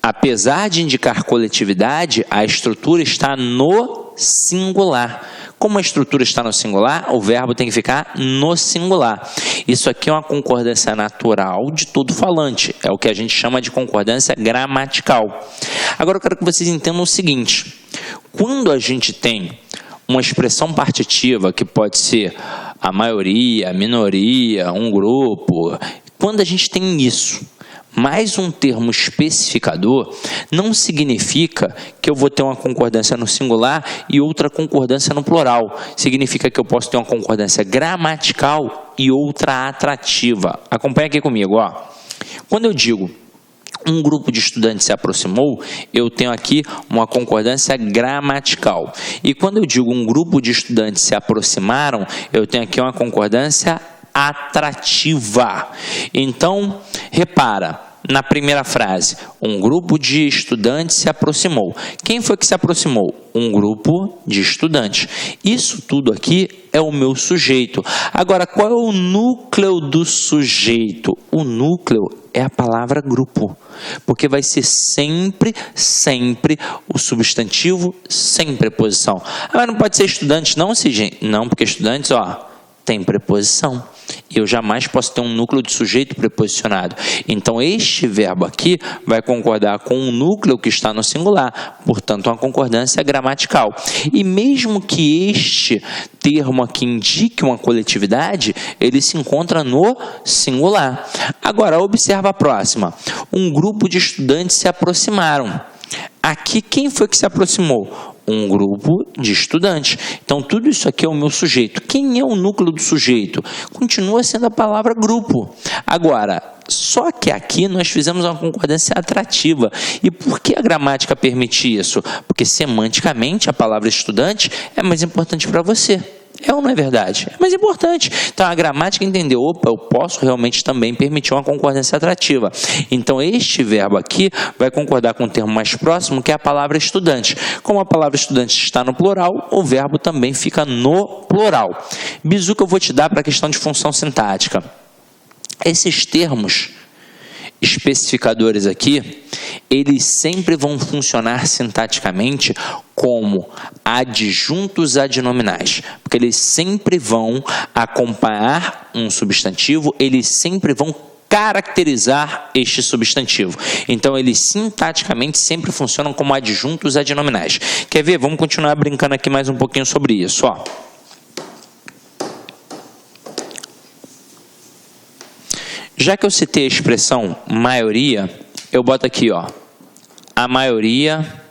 apesar de indicar coletividade, a estrutura está no singular. Como a estrutura está no singular, o verbo tem que ficar no singular. Isso aqui é uma concordância natural de todo falante. É o que a gente chama de concordância gramatical. Agora eu quero que vocês entendam o seguinte: quando a gente tem uma expressão partitiva, que pode ser a maioria, a minoria, um grupo, quando a gente tem isso, mais um termo especificador, não significa que eu vou ter uma concordância no singular e outra concordância no plural. Significa que eu posso ter uma concordância gramatical e outra atrativa. Acompanha aqui comigo, ó. Quando eu digo um grupo de estudantes se aproximou, eu tenho aqui uma concordância gramatical. E quando eu digo um grupo de estudantes se aproximaram, eu tenho aqui uma concordância atrativa. Então, repara, na primeira frase, um grupo de estudantes se aproximou. Quem foi que se aproximou? Um grupo de estudantes. Isso tudo aqui é o meu sujeito. Agora, qual é o núcleo do sujeito? O núcleo é a palavra grupo, porque vai ser sempre o substantivo sem preposição. Mas não pode ser estudantes não, Sidney? Não, porque estudantes, tem preposição. Eu jamais posso ter um núcleo de sujeito preposicionado. Então, este verbo aqui vai concordar com o núcleo que está no singular, portanto, uma concordância gramatical. E mesmo que este termo aqui indique uma coletividade, ele se encontra no singular. Agora, observa a próxima. Um grupo de estudantes se aproximaram. Aqui, quem foi que se aproximou? Um grupo de estudantes. Então, tudo isso aqui é o meu sujeito. Quem é o núcleo do sujeito? Continua sendo a palavra grupo. Agora, só que aqui nós fizemos uma concordância atrativa. E por que a gramática permite isso? Porque semanticamente a palavra estudante é mais importante para você. É ou não é verdade? É mais importante. Então, a gramática entendeu, eu posso realmente também permitir uma concordância atrativa. Então, este verbo aqui vai concordar com o termo mais próximo, que é a palavra estudante. Como a palavra estudante está no plural, o verbo também fica no plural. Bizu que eu vou te dar para a questão de função sintática. Esses termos especificadores aqui, eles sempre vão funcionar sintaticamente como adjuntos adnominais, porque eles sempre vão acompanhar um substantivo, eles sempre vão caracterizar este substantivo. Então, eles sintaticamente sempre funcionam como adjuntos adnominais. Quer ver? Vamos continuar brincando aqui mais um pouquinho sobre isso, Já que eu citei a expressão maioria, eu boto aqui, a maioria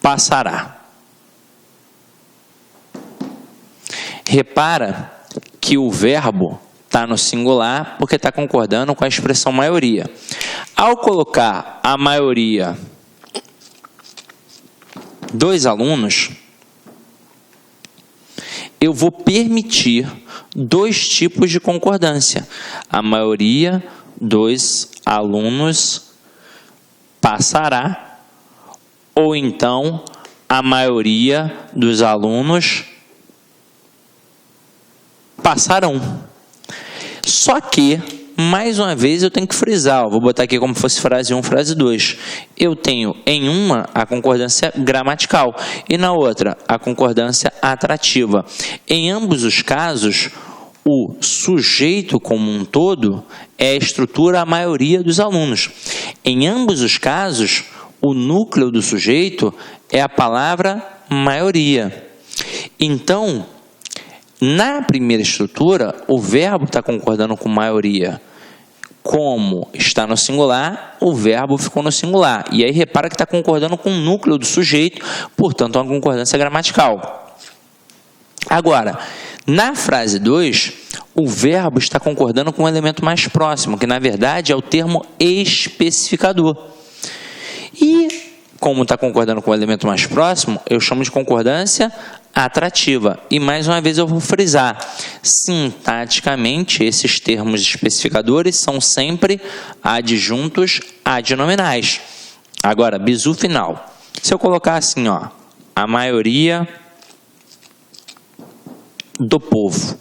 passará. Repara que o verbo está no singular porque está concordando com a expressão maioria. Ao colocar a maioria dos alunos, eu vou permitir dois tipos de concordância. A maioria dos alunos passará, ou então a maioria dos alunos passarão. Só que, mais uma vez, eu tenho que frisar, vou botar aqui como se fosse frase 1, frase 2. Eu tenho em uma a concordância gramatical e na outra a concordância atrativa. Em ambos os casos, o sujeito como um todo é a estrutura a maioria dos alunos. Em ambos os casos, o núcleo do sujeito é a palavra maioria. Então, na primeira estrutura, o verbo está concordando com maioria. Como está no singular, o verbo ficou no singular. E aí repara que está concordando com o núcleo do sujeito, portanto, é uma concordância gramatical. Agora, na frase 2, o verbo está concordando com o elemento mais próximo, que na verdade é o termo especificador. E, como está concordando com o elemento mais próximo, eu chamo de concordância atrativa. E mais uma vez eu vou frisar, sintaticamente esses termos especificadores são sempre adjuntos adnominais. Agora, bizu final. Se eu colocar assim, a maioria do povo,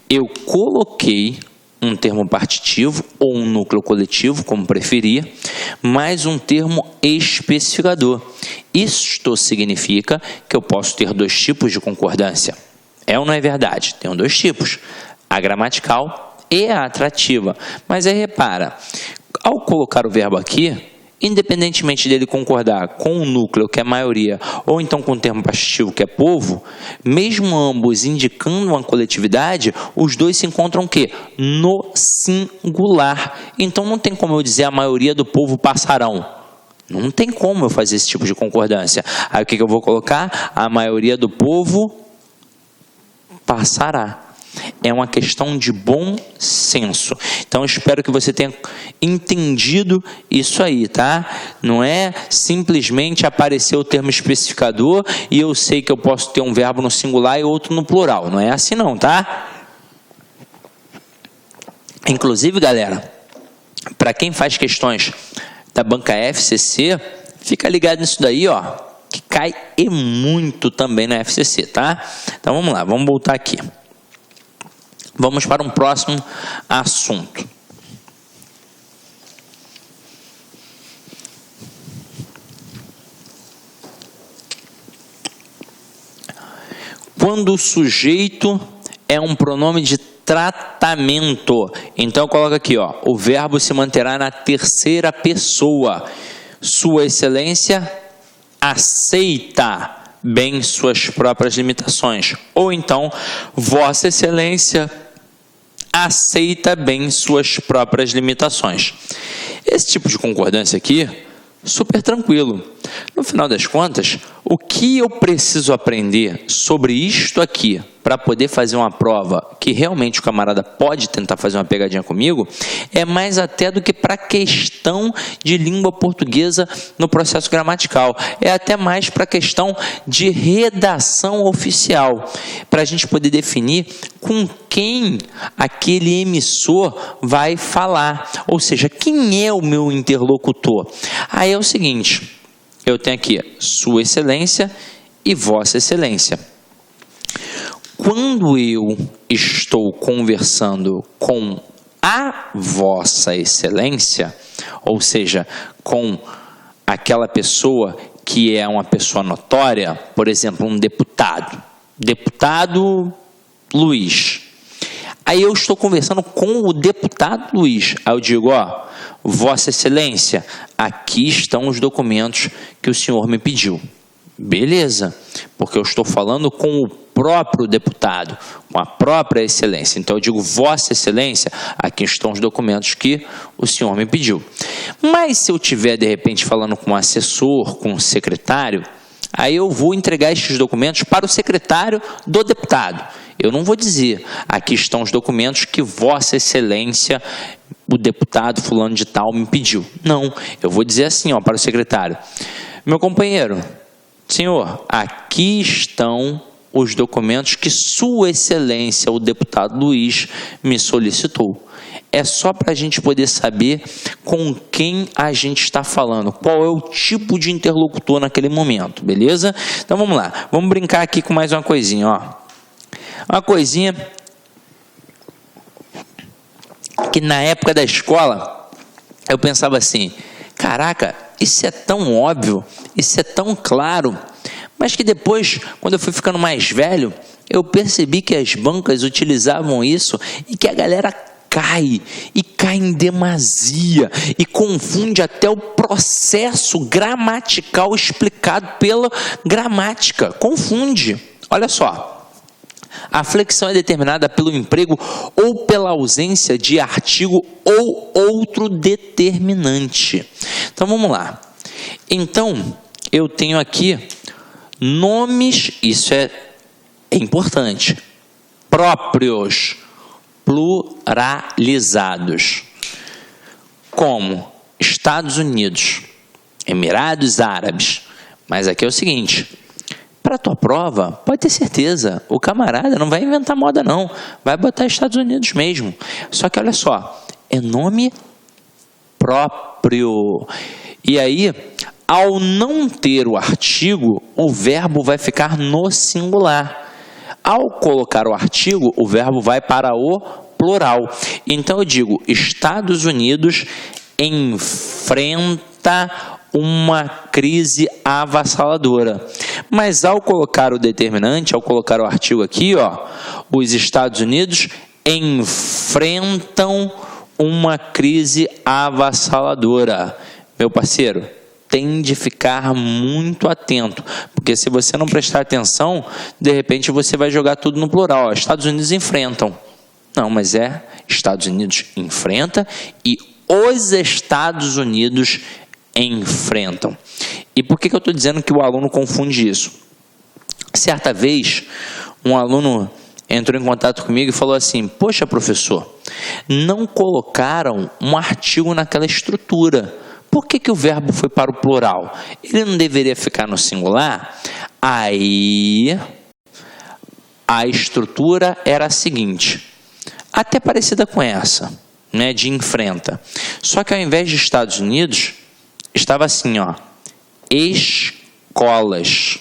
eu coloquei um termo partitivo ou um núcleo coletivo, como preferir, mais um termo especificador. Isto significa que eu posso ter dois tipos de concordância. É ou não é verdade? Tenho dois tipos, a gramatical e a atrativa. Mas aí repara, ao colocar o verbo aqui, independentemente dele concordar com o núcleo, que é a maioria, ou então com o termo partitivo, que é povo, mesmo ambos indicando uma coletividade, os dois se encontram o quê? No singular. Então não tem como eu dizer a maioria do povo passarão. Não tem como eu fazer esse tipo de concordância. Aí o que eu vou colocar? A maioria do povo passará. É uma questão de bom senso. Então, eu espero que você tenha entendido isso aí, tá? Não é simplesmente aparecer o termo especificador e eu sei que eu posso ter um verbo no singular e outro no plural. Não é assim não, tá? Inclusive, galera, para quem faz questões da banca FCC, fica ligado nisso daí, ó, que cai e muito também na FCC, tá? Então, vamos lá, vamos voltar aqui. Vamos para um próximo assunto. Quando o sujeito é um pronome de tratamento, então coloca aqui, ó, o verbo se manterá na terceira pessoa. Sua Excelência aceita bem suas próprias limitações. Ou então, Vossa Excelência aceita bem suas próprias limitações. Esse tipo de concordância aqui, super tranquilo. No final das contas, o que eu preciso aprender sobre isto aqui para poder fazer uma prova que realmente o camarada pode tentar fazer uma pegadinha comigo, é mais até do que para a questão de língua portuguesa no processo gramatical. É até mais para a questão de redação oficial, para a gente poder definir com quem aquele emissor vai falar, ou seja, quem é o meu interlocutor. Aí é o seguinte, eu tenho aqui Sua Excelência e Vossa Excelência. Quando eu estou conversando com a Vossa Excelência, ou seja, com aquela pessoa que é uma pessoa notória, por exemplo, um deputado Luiz. Aí eu estou conversando com o deputado Luiz. Aí eu digo, ó, Vossa Excelência, aqui estão os documentos que o senhor me pediu. Beleza, porque eu estou falando com o próprio deputado, com a própria excelência. Então eu digo, Vossa Excelência, aqui estão os documentos que o senhor me pediu. Mas se eu estiver, de repente, falando com um assessor, com um secretário, aí eu vou entregar estes documentos para o secretário do deputado. Eu não vou dizer, aqui estão os documentos que Vossa Excelência, o deputado fulano de tal, me pediu. Não, eu vou dizer assim, ó, para o secretário, meu companheiro, senhor, aqui estão os documentos que Sua Excelência, o deputado Luiz, me solicitou. É só para a gente poder saber com quem a gente está falando, qual é o tipo de interlocutor naquele momento, beleza? Então vamos lá, vamos brincar aqui com mais uma coisinha, ó. Uma coisinha que na época da escola eu pensava assim, caraca, isso é tão óbvio, isso é tão claro, mas que depois, quando eu fui ficando mais velho, eu percebi que as bancas utilizavam isso e que a galera cai em demasia e confunde até o processo gramatical explicado pela gramática, confunde. Olha só, a flexão é determinada pelo emprego ou pela ausência de artigo ou outro determinante. Então vamos lá. Então eu tenho aqui nomes, isso é importante, próprios, pluralizados, como Estados Unidos, Emirados Árabes. Mas aqui é o seguinte, para a tua prova, pode ter certeza, o camarada não vai inventar moda não, vai botar Estados Unidos mesmo. Só que olha só, é nome próprio. E aí, ao não ter o artigo, o verbo vai ficar no singular. Ao colocar o artigo, o verbo vai para o plural. Então eu digo, Estados Unidos enfrenta uma crise avassaladora. Mas ao colocar o determinante, ao colocar o artigo aqui, ó, os Estados Unidos enfrentam uma crise avassaladora. Meu parceiro, tem de ficar muito atento, porque se você não prestar atenção, de repente você vai jogar tudo no plural. Ó, Estados Unidos enfrentam. Não, mas é Estados Unidos enfrenta e os Estados Unidos enfrentam. E por que eu estou dizendo que o aluno confunde isso? Certa vez, um aluno entrou em contato comigo e falou assim: poxa, professor, não colocaram um artigo naquela estrutura. Por que o verbo foi para o plural? Ele não deveria ficar no singular? Aí, a estrutura era a seguinte, até parecida com essa, né, de enfrenta. Só que ao invés de Estados Unidos, estava assim, ó, escolas.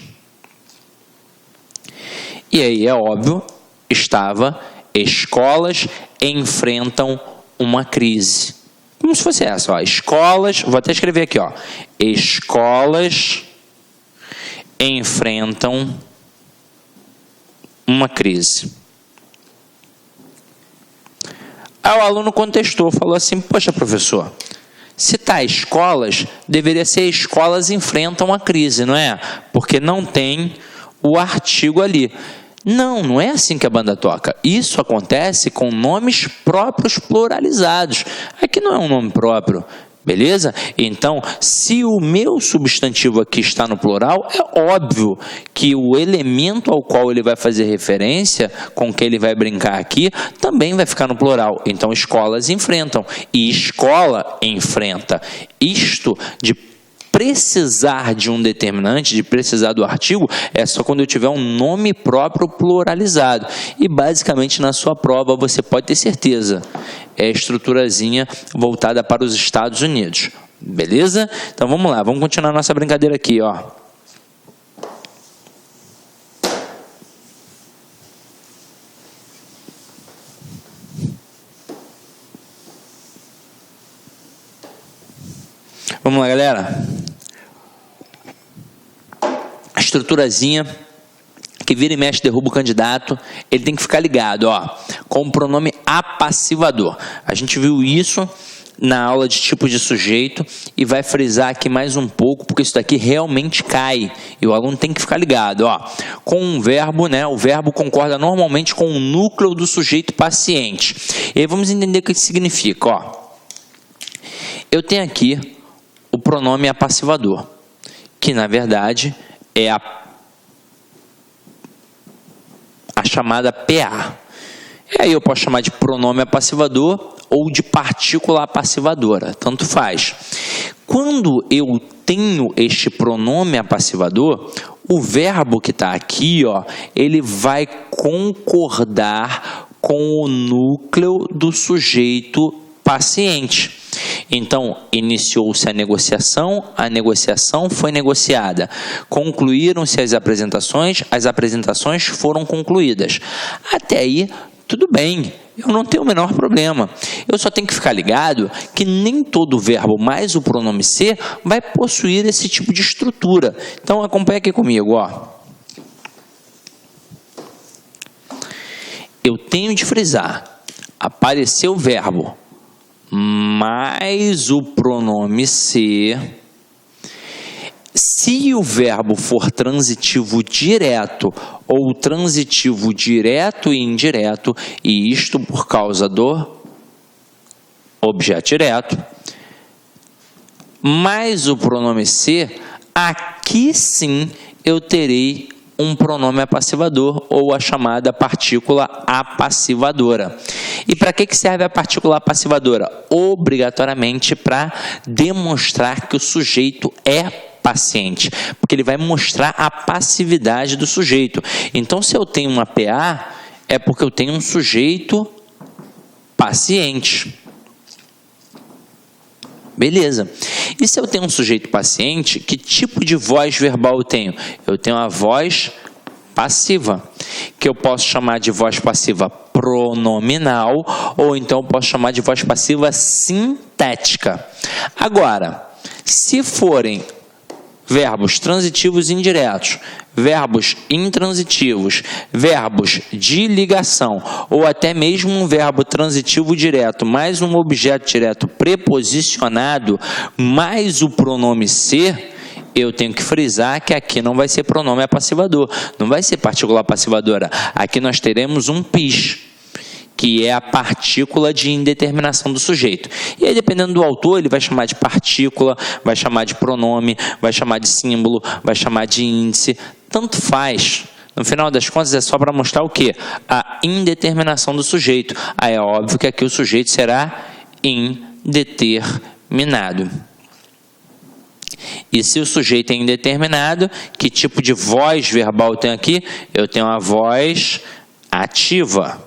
E aí, é óbvio, estava escolas enfrentam uma crise. Como se fosse essa, ó, escolas, vou até escrever aqui, ó, escolas enfrentam uma crise. Aí o aluno contestou, falou assim: poxa, professor, se está escolas, deveria ser escolas enfrentam a crise, não é? Porque não tem o artigo ali. Não, não é assim que a banda toca. Isso acontece com nomes próprios pluralizados. Aqui não é um nome próprio, beleza? Então, se o meu substantivo aqui está no plural, é óbvio que o elemento ao qual ele vai fazer referência, com que ele vai brincar aqui, também vai ficar no plural. Então, escolas enfrentam e escola enfrenta. Isto de precisar de um determinante, de precisar do artigo, é só quando eu tiver um nome próprio pluralizado. E basicamente na sua prova você pode ter certeza, é a estruturazinha voltada para os Estados Unidos. Beleza? Então vamos lá, vamos continuar nossa brincadeira aqui, ó. Vamos lá, galera. A estruturazinha que vira e mexe derruba o candidato, ele tem que ficar ligado, ó, com o pronome apassivador. A gente viu isso na aula de tipos de sujeito e vai frisar aqui mais um pouco, porque isso daqui realmente cai e o aluno tem que ficar ligado, ó, com um verbo, né? O verbo concorda normalmente com o núcleo do sujeito paciente. E aí vamos entender o que isso significa, ó. Eu tenho aqui o pronome apassivador, que na verdade é a chamada PA. E aí eu posso chamar de pronome apassivador ou de partícula apassivadora, tanto faz. Quando eu tenho este pronome apassivador, o verbo que está aqui, ó, ele vai concordar com o núcleo do sujeito paciente. Então, iniciou-se a negociação foi negociada. Concluíram-se as apresentações foram concluídas. Até aí, tudo bem, eu não tenho o menor problema. Eu só tenho que ficar ligado que nem todo verbo mais o pronome ser vai possuir esse tipo de estrutura. Então, acompanha aqui comigo, ó. Eu tenho de frisar, apareceu o verbo mais o pronome ser. Se o verbo for transitivo direto ou transitivo direto e indireto, e isto por causa do objeto direto, mais o pronome ser, aqui sim eu terei um pronome apassivador ou a chamada partícula apassivadora. E para que serve a partícula apassivadora? Obrigatoriamente para demonstrar que o sujeito é paciente, porque ele vai mostrar a passividade do sujeito. Então, se eu tenho uma PA, é porque eu tenho um sujeito paciente. Beleza. E se eu tenho um sujeito paciente, que tipo de voz verbal eu tenho? Eu tenho a voz passiva, que eu posso chamar de voz passiva pronominal, ou então eu posso chamar de voz passiva sintética. Agora, se forem verbos transitivos indiretos, verbos intransitivos, verbos de ligação, ou até mesmo um verbo transitivo direto, mais um objeto direto preposicionado, mais o pronome ser, eu tenho que frisar que aqui não vai ser pronome apassivador, não vai ser partícula apassivadora. Aqui nós teremos um PIS, que é a partícula de indeterminação do sujeito. E aí, dependendo do autor, ele vai chamar de partícula, vai chamar de pronome, vai chamar de símbolo, vai chamar de índice, tanto faz. No final das contas, é só para mostrar o quê? A indeterminação do sujeito. Aí é óbvio que aqui o sujeito será indeterminado. E se o sujeito é indeterminado, que tipo de voz verbal eu tenho aqui? Eu tenho a voz ativa.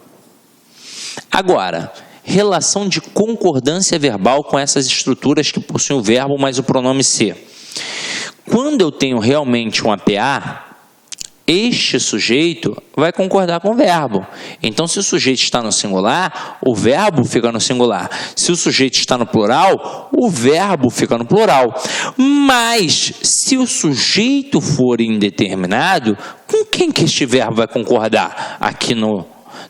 Agora, relação de concordância verbal com essas estruturas que possuem o verbo mais o pronome ser. Quando eu tenho realmente um APA, este sujeito vai concordar com o verbo. Então, se o sujeito está no singular, o verbo fica no singular. Se o sujeito está no plural, o verbo fica no plural. Mas, se o sujeito for indeterminado, com quem que este verbo vai concordar aqui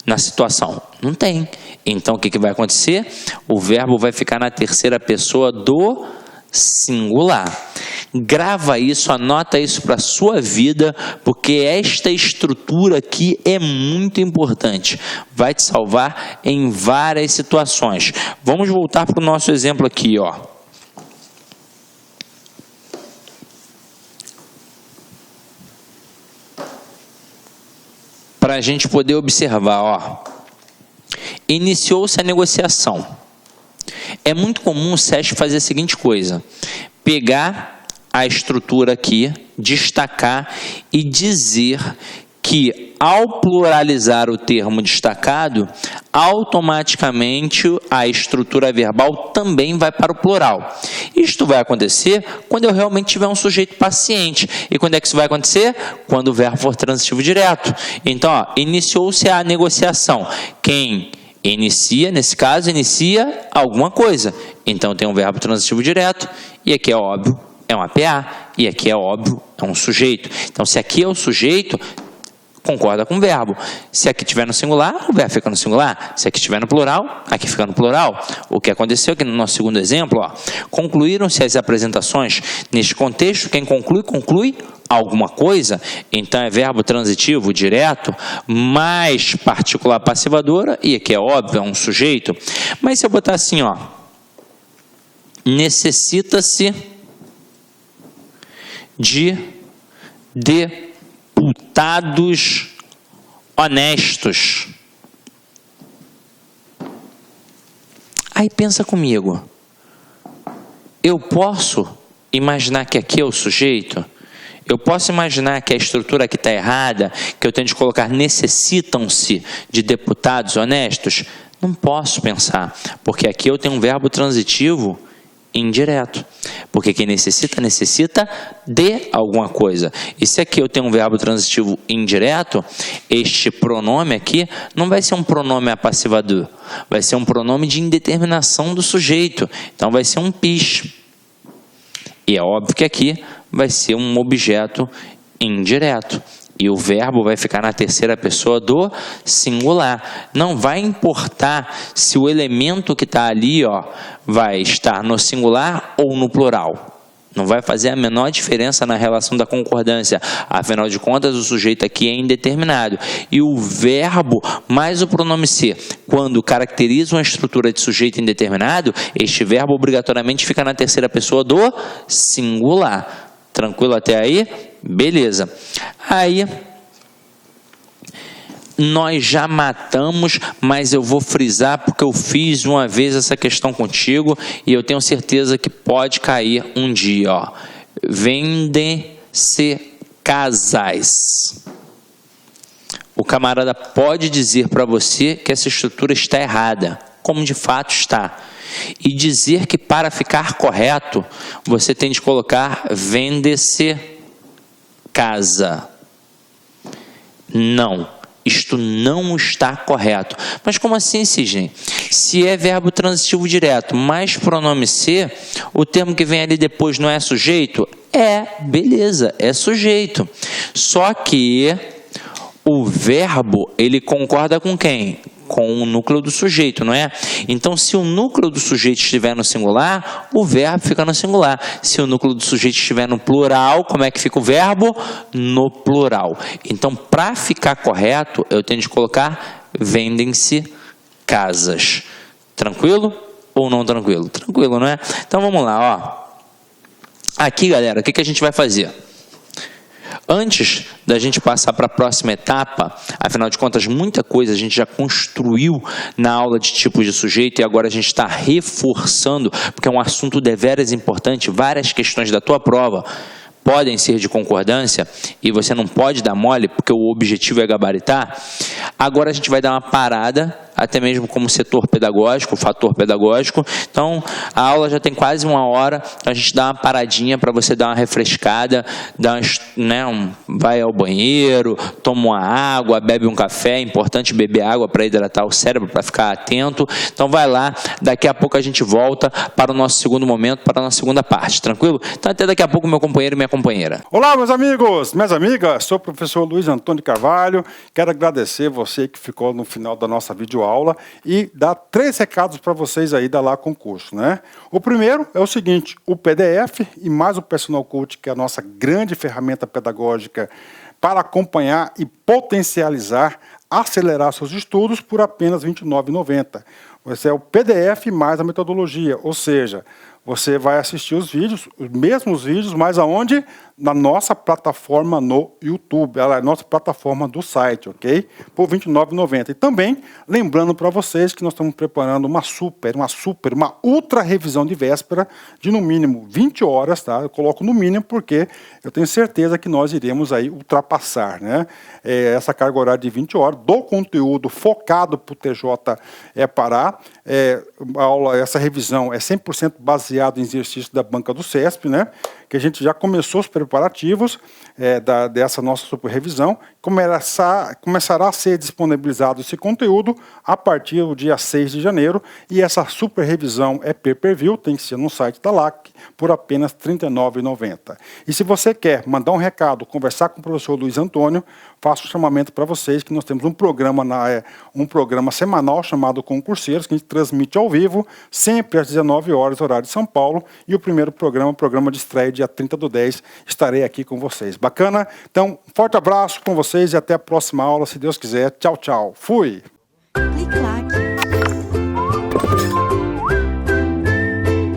na situação? Não tem. Então, o que vai acontecer? O verbo vai ficar na terceira pessoa do singular. Grava isso, anota isso para a sua vida, porque esta estrutura aqui é muito importante. Vai te salvar em várias situações. Vamos voltar para o nosso exemplo aqui, ó. Para a gente poder observar, ó. Iniciou-se a negociação. É muito comum o SESC fazer a seguinte coisa: pegar a estrutura aqui, destacar e dizer que, ao pluralizar o termo destacado, automaticamente a estrutura verbal também vai para o plural. Isto vai acontecer quando eu realmente tiver um sujeito paciente. E quando é que isso vai acontecer? Quando o verbo for transitivo direto. Então, ó, iniciou-se a negociação. Quem inicia, nesse caso, inicia alguma coisa. Então, tem um verbo transitivo direto, e aqui é óbvio, é um APA, e aqui é óbvio, é um sujeito. Então, se aqui é o sujeito, concorda com o verbo. Se aqui estiver no singular, o verbo fica no singular. Se aqui estiver no plural, aqui fica no plural. O que aconteceu aqui no nosso segundo exemplo, ó, concluíram-se as apresentações. Neste contexto, quem conclui, conclui alguma coisa. Então, é verbo transitivo direto, mais particular passivadora, e aqui é óbvio, é um sujeito. Mas se eu botar assim, ó, necessita-se de deputados honestos. Aí pensa comigo. Eu posso imaginar que aqui é o sujeito? Eu posso imaginar que a estrutura aqui está errada, que eu tenho de colocar necessitam-se de deputados honestos? Não posso pensar, porque aqui eu tenho um verbo transitivo indireto, porque quem necessita, necessita de alguma coisa. E se aqui eu tenho um verbo transitivo indireto, este pronome aqui não vai ser um pronome apassivador, vai ser um pronome de indeterminação do sujeito. Então vai ser um PIS. E é óbvio que aqui vai ser um objeto indireto. E o verbo vai ficar na terceira pessoa do singular. Não vai importar se o elemento que está ali, ó, vai estar no singular ou no plural. Não vai fazer a menor diferença na relação da concordância. Afinal de contas, o sujeito aqui é indeterminado. E o verbo mais o pronome ser, quando caracteriza uma estrutura de sujeito indeterminado, este verbo obrigatoriamente fica na terceira pessoa do singular. Tranquilo até aí? Beleza. Aí, nós já matamos, mas eu vou frisar porque eu fiz uma vez essa questão contigo e eu tenho certeza que pode cair um dia, ó. Vendem-se casais. O camarada pode dizer para você que essa estrutura está errada, como de fato está. E dizer que para ficar correto, você tem de colocar vende-se casa. Não, isto não está correto. Mas como assim, Sidney? Se é verbo transitivo direto mais pronome ser, o termo que vem ali depois não é sujeito? É, beleza, é sujeito. Só que o verbo, ele concorda com quem? Com o núcleo do sujeito, não é? Então, se o núcleo do sujeito estiver no singular, o verbo fica no singular. Se o núcleo do sujeito estiver no plural, como é que fica o verbo? No plural. Então, para ficar correto, eu tenho de colocar vendem-se casas. Tranquilo ou não tranquilo? Tranquilo, não é? Então, vamos lá, ó. Aqui, galera, o que a gente vai fazer? Antes da gente passar para a próxima etapa, afinal de contas, muita coisa a gente já construiu na aula de tipos de sujeito e agora a gente está reforçando, porque é um assunto deveras importante, várias questões da tua prova podem ser de concordância e você não pode dar mole, porque o objetivo é gabaritar. Agora a gente vai dar uma parada, até mesmo como setor pedagógico, fator pedagógico. Então, a aula já tem quase 1 hora, a gente dá uma paradinha para você dar uma refrescada, vai ao banheiro, toma uma água, bebe um café. É importante beber água para hidratar o cérebro, para ficar atento. Então, vai lá, daqui a pouco a gente volta para o nosso segundo momento, para a nossa segunda parte, tranquilo? Então, até daqui a pouco, meu companheiro e minha companheira. Olá, meus amigos, minhas amigas, sou o professor Luiz Antônio Carvalho, quero agradecer você que ficou no final da nossa videoaula e dar 3 recados para vocês aí da Lá Concurso, né? O primeiro é o seguinte, o PDF e mais o Personal Coach, que é a nossa grande ferramenta pedagógica para acompanhar e potencializar, acelerar seus estudos por apenas R$ 29,90. Esse é o PDF mais a metodologia, ou seja, você vai assistir os vídeos, os mesmos vídeos, mas aonde? Na nossa plataforma no YouTube, ela é a nossa plataforma do site, ok? Por R$ 29,90. E também, lembrando para vocês que nós estamos preparando uma ultra revisão de véspera de no mínimo 20 horas, tá? Eu coloco no mínimo porque eu tenho certeza que nós iremos aí ultrapassar, né? Essa carga horária de 20 horas do conteúdo focado para o TJ Pará. Essa revisão é 100% baseado em exercício da banca do CESP, né? Que a gente já começou os preparativos dessa nossa super revisão. Começará a ser disponibilizado esse conteúdo a partir do dia 6 de janeiro. E essa super revisão é pay-per-view, tem que ser no site da LAC, por apenas R$ 39,90. E se você quer mandar um recado, conversar com o professor Luiz Antônio, faço um chamamento para vocês que nós temos um programa semanal chamado Concurseiros, que a gente transmite ao vivo, sempre às 19 horas, horário de São Paulo. E o primeiro programa de estreia, dia 30/10, estarei aqui com vocês. Bacana? Então, forte abraço com vocês e até a próxima aula, se Deus quiser. Tchau, tchau. Fui!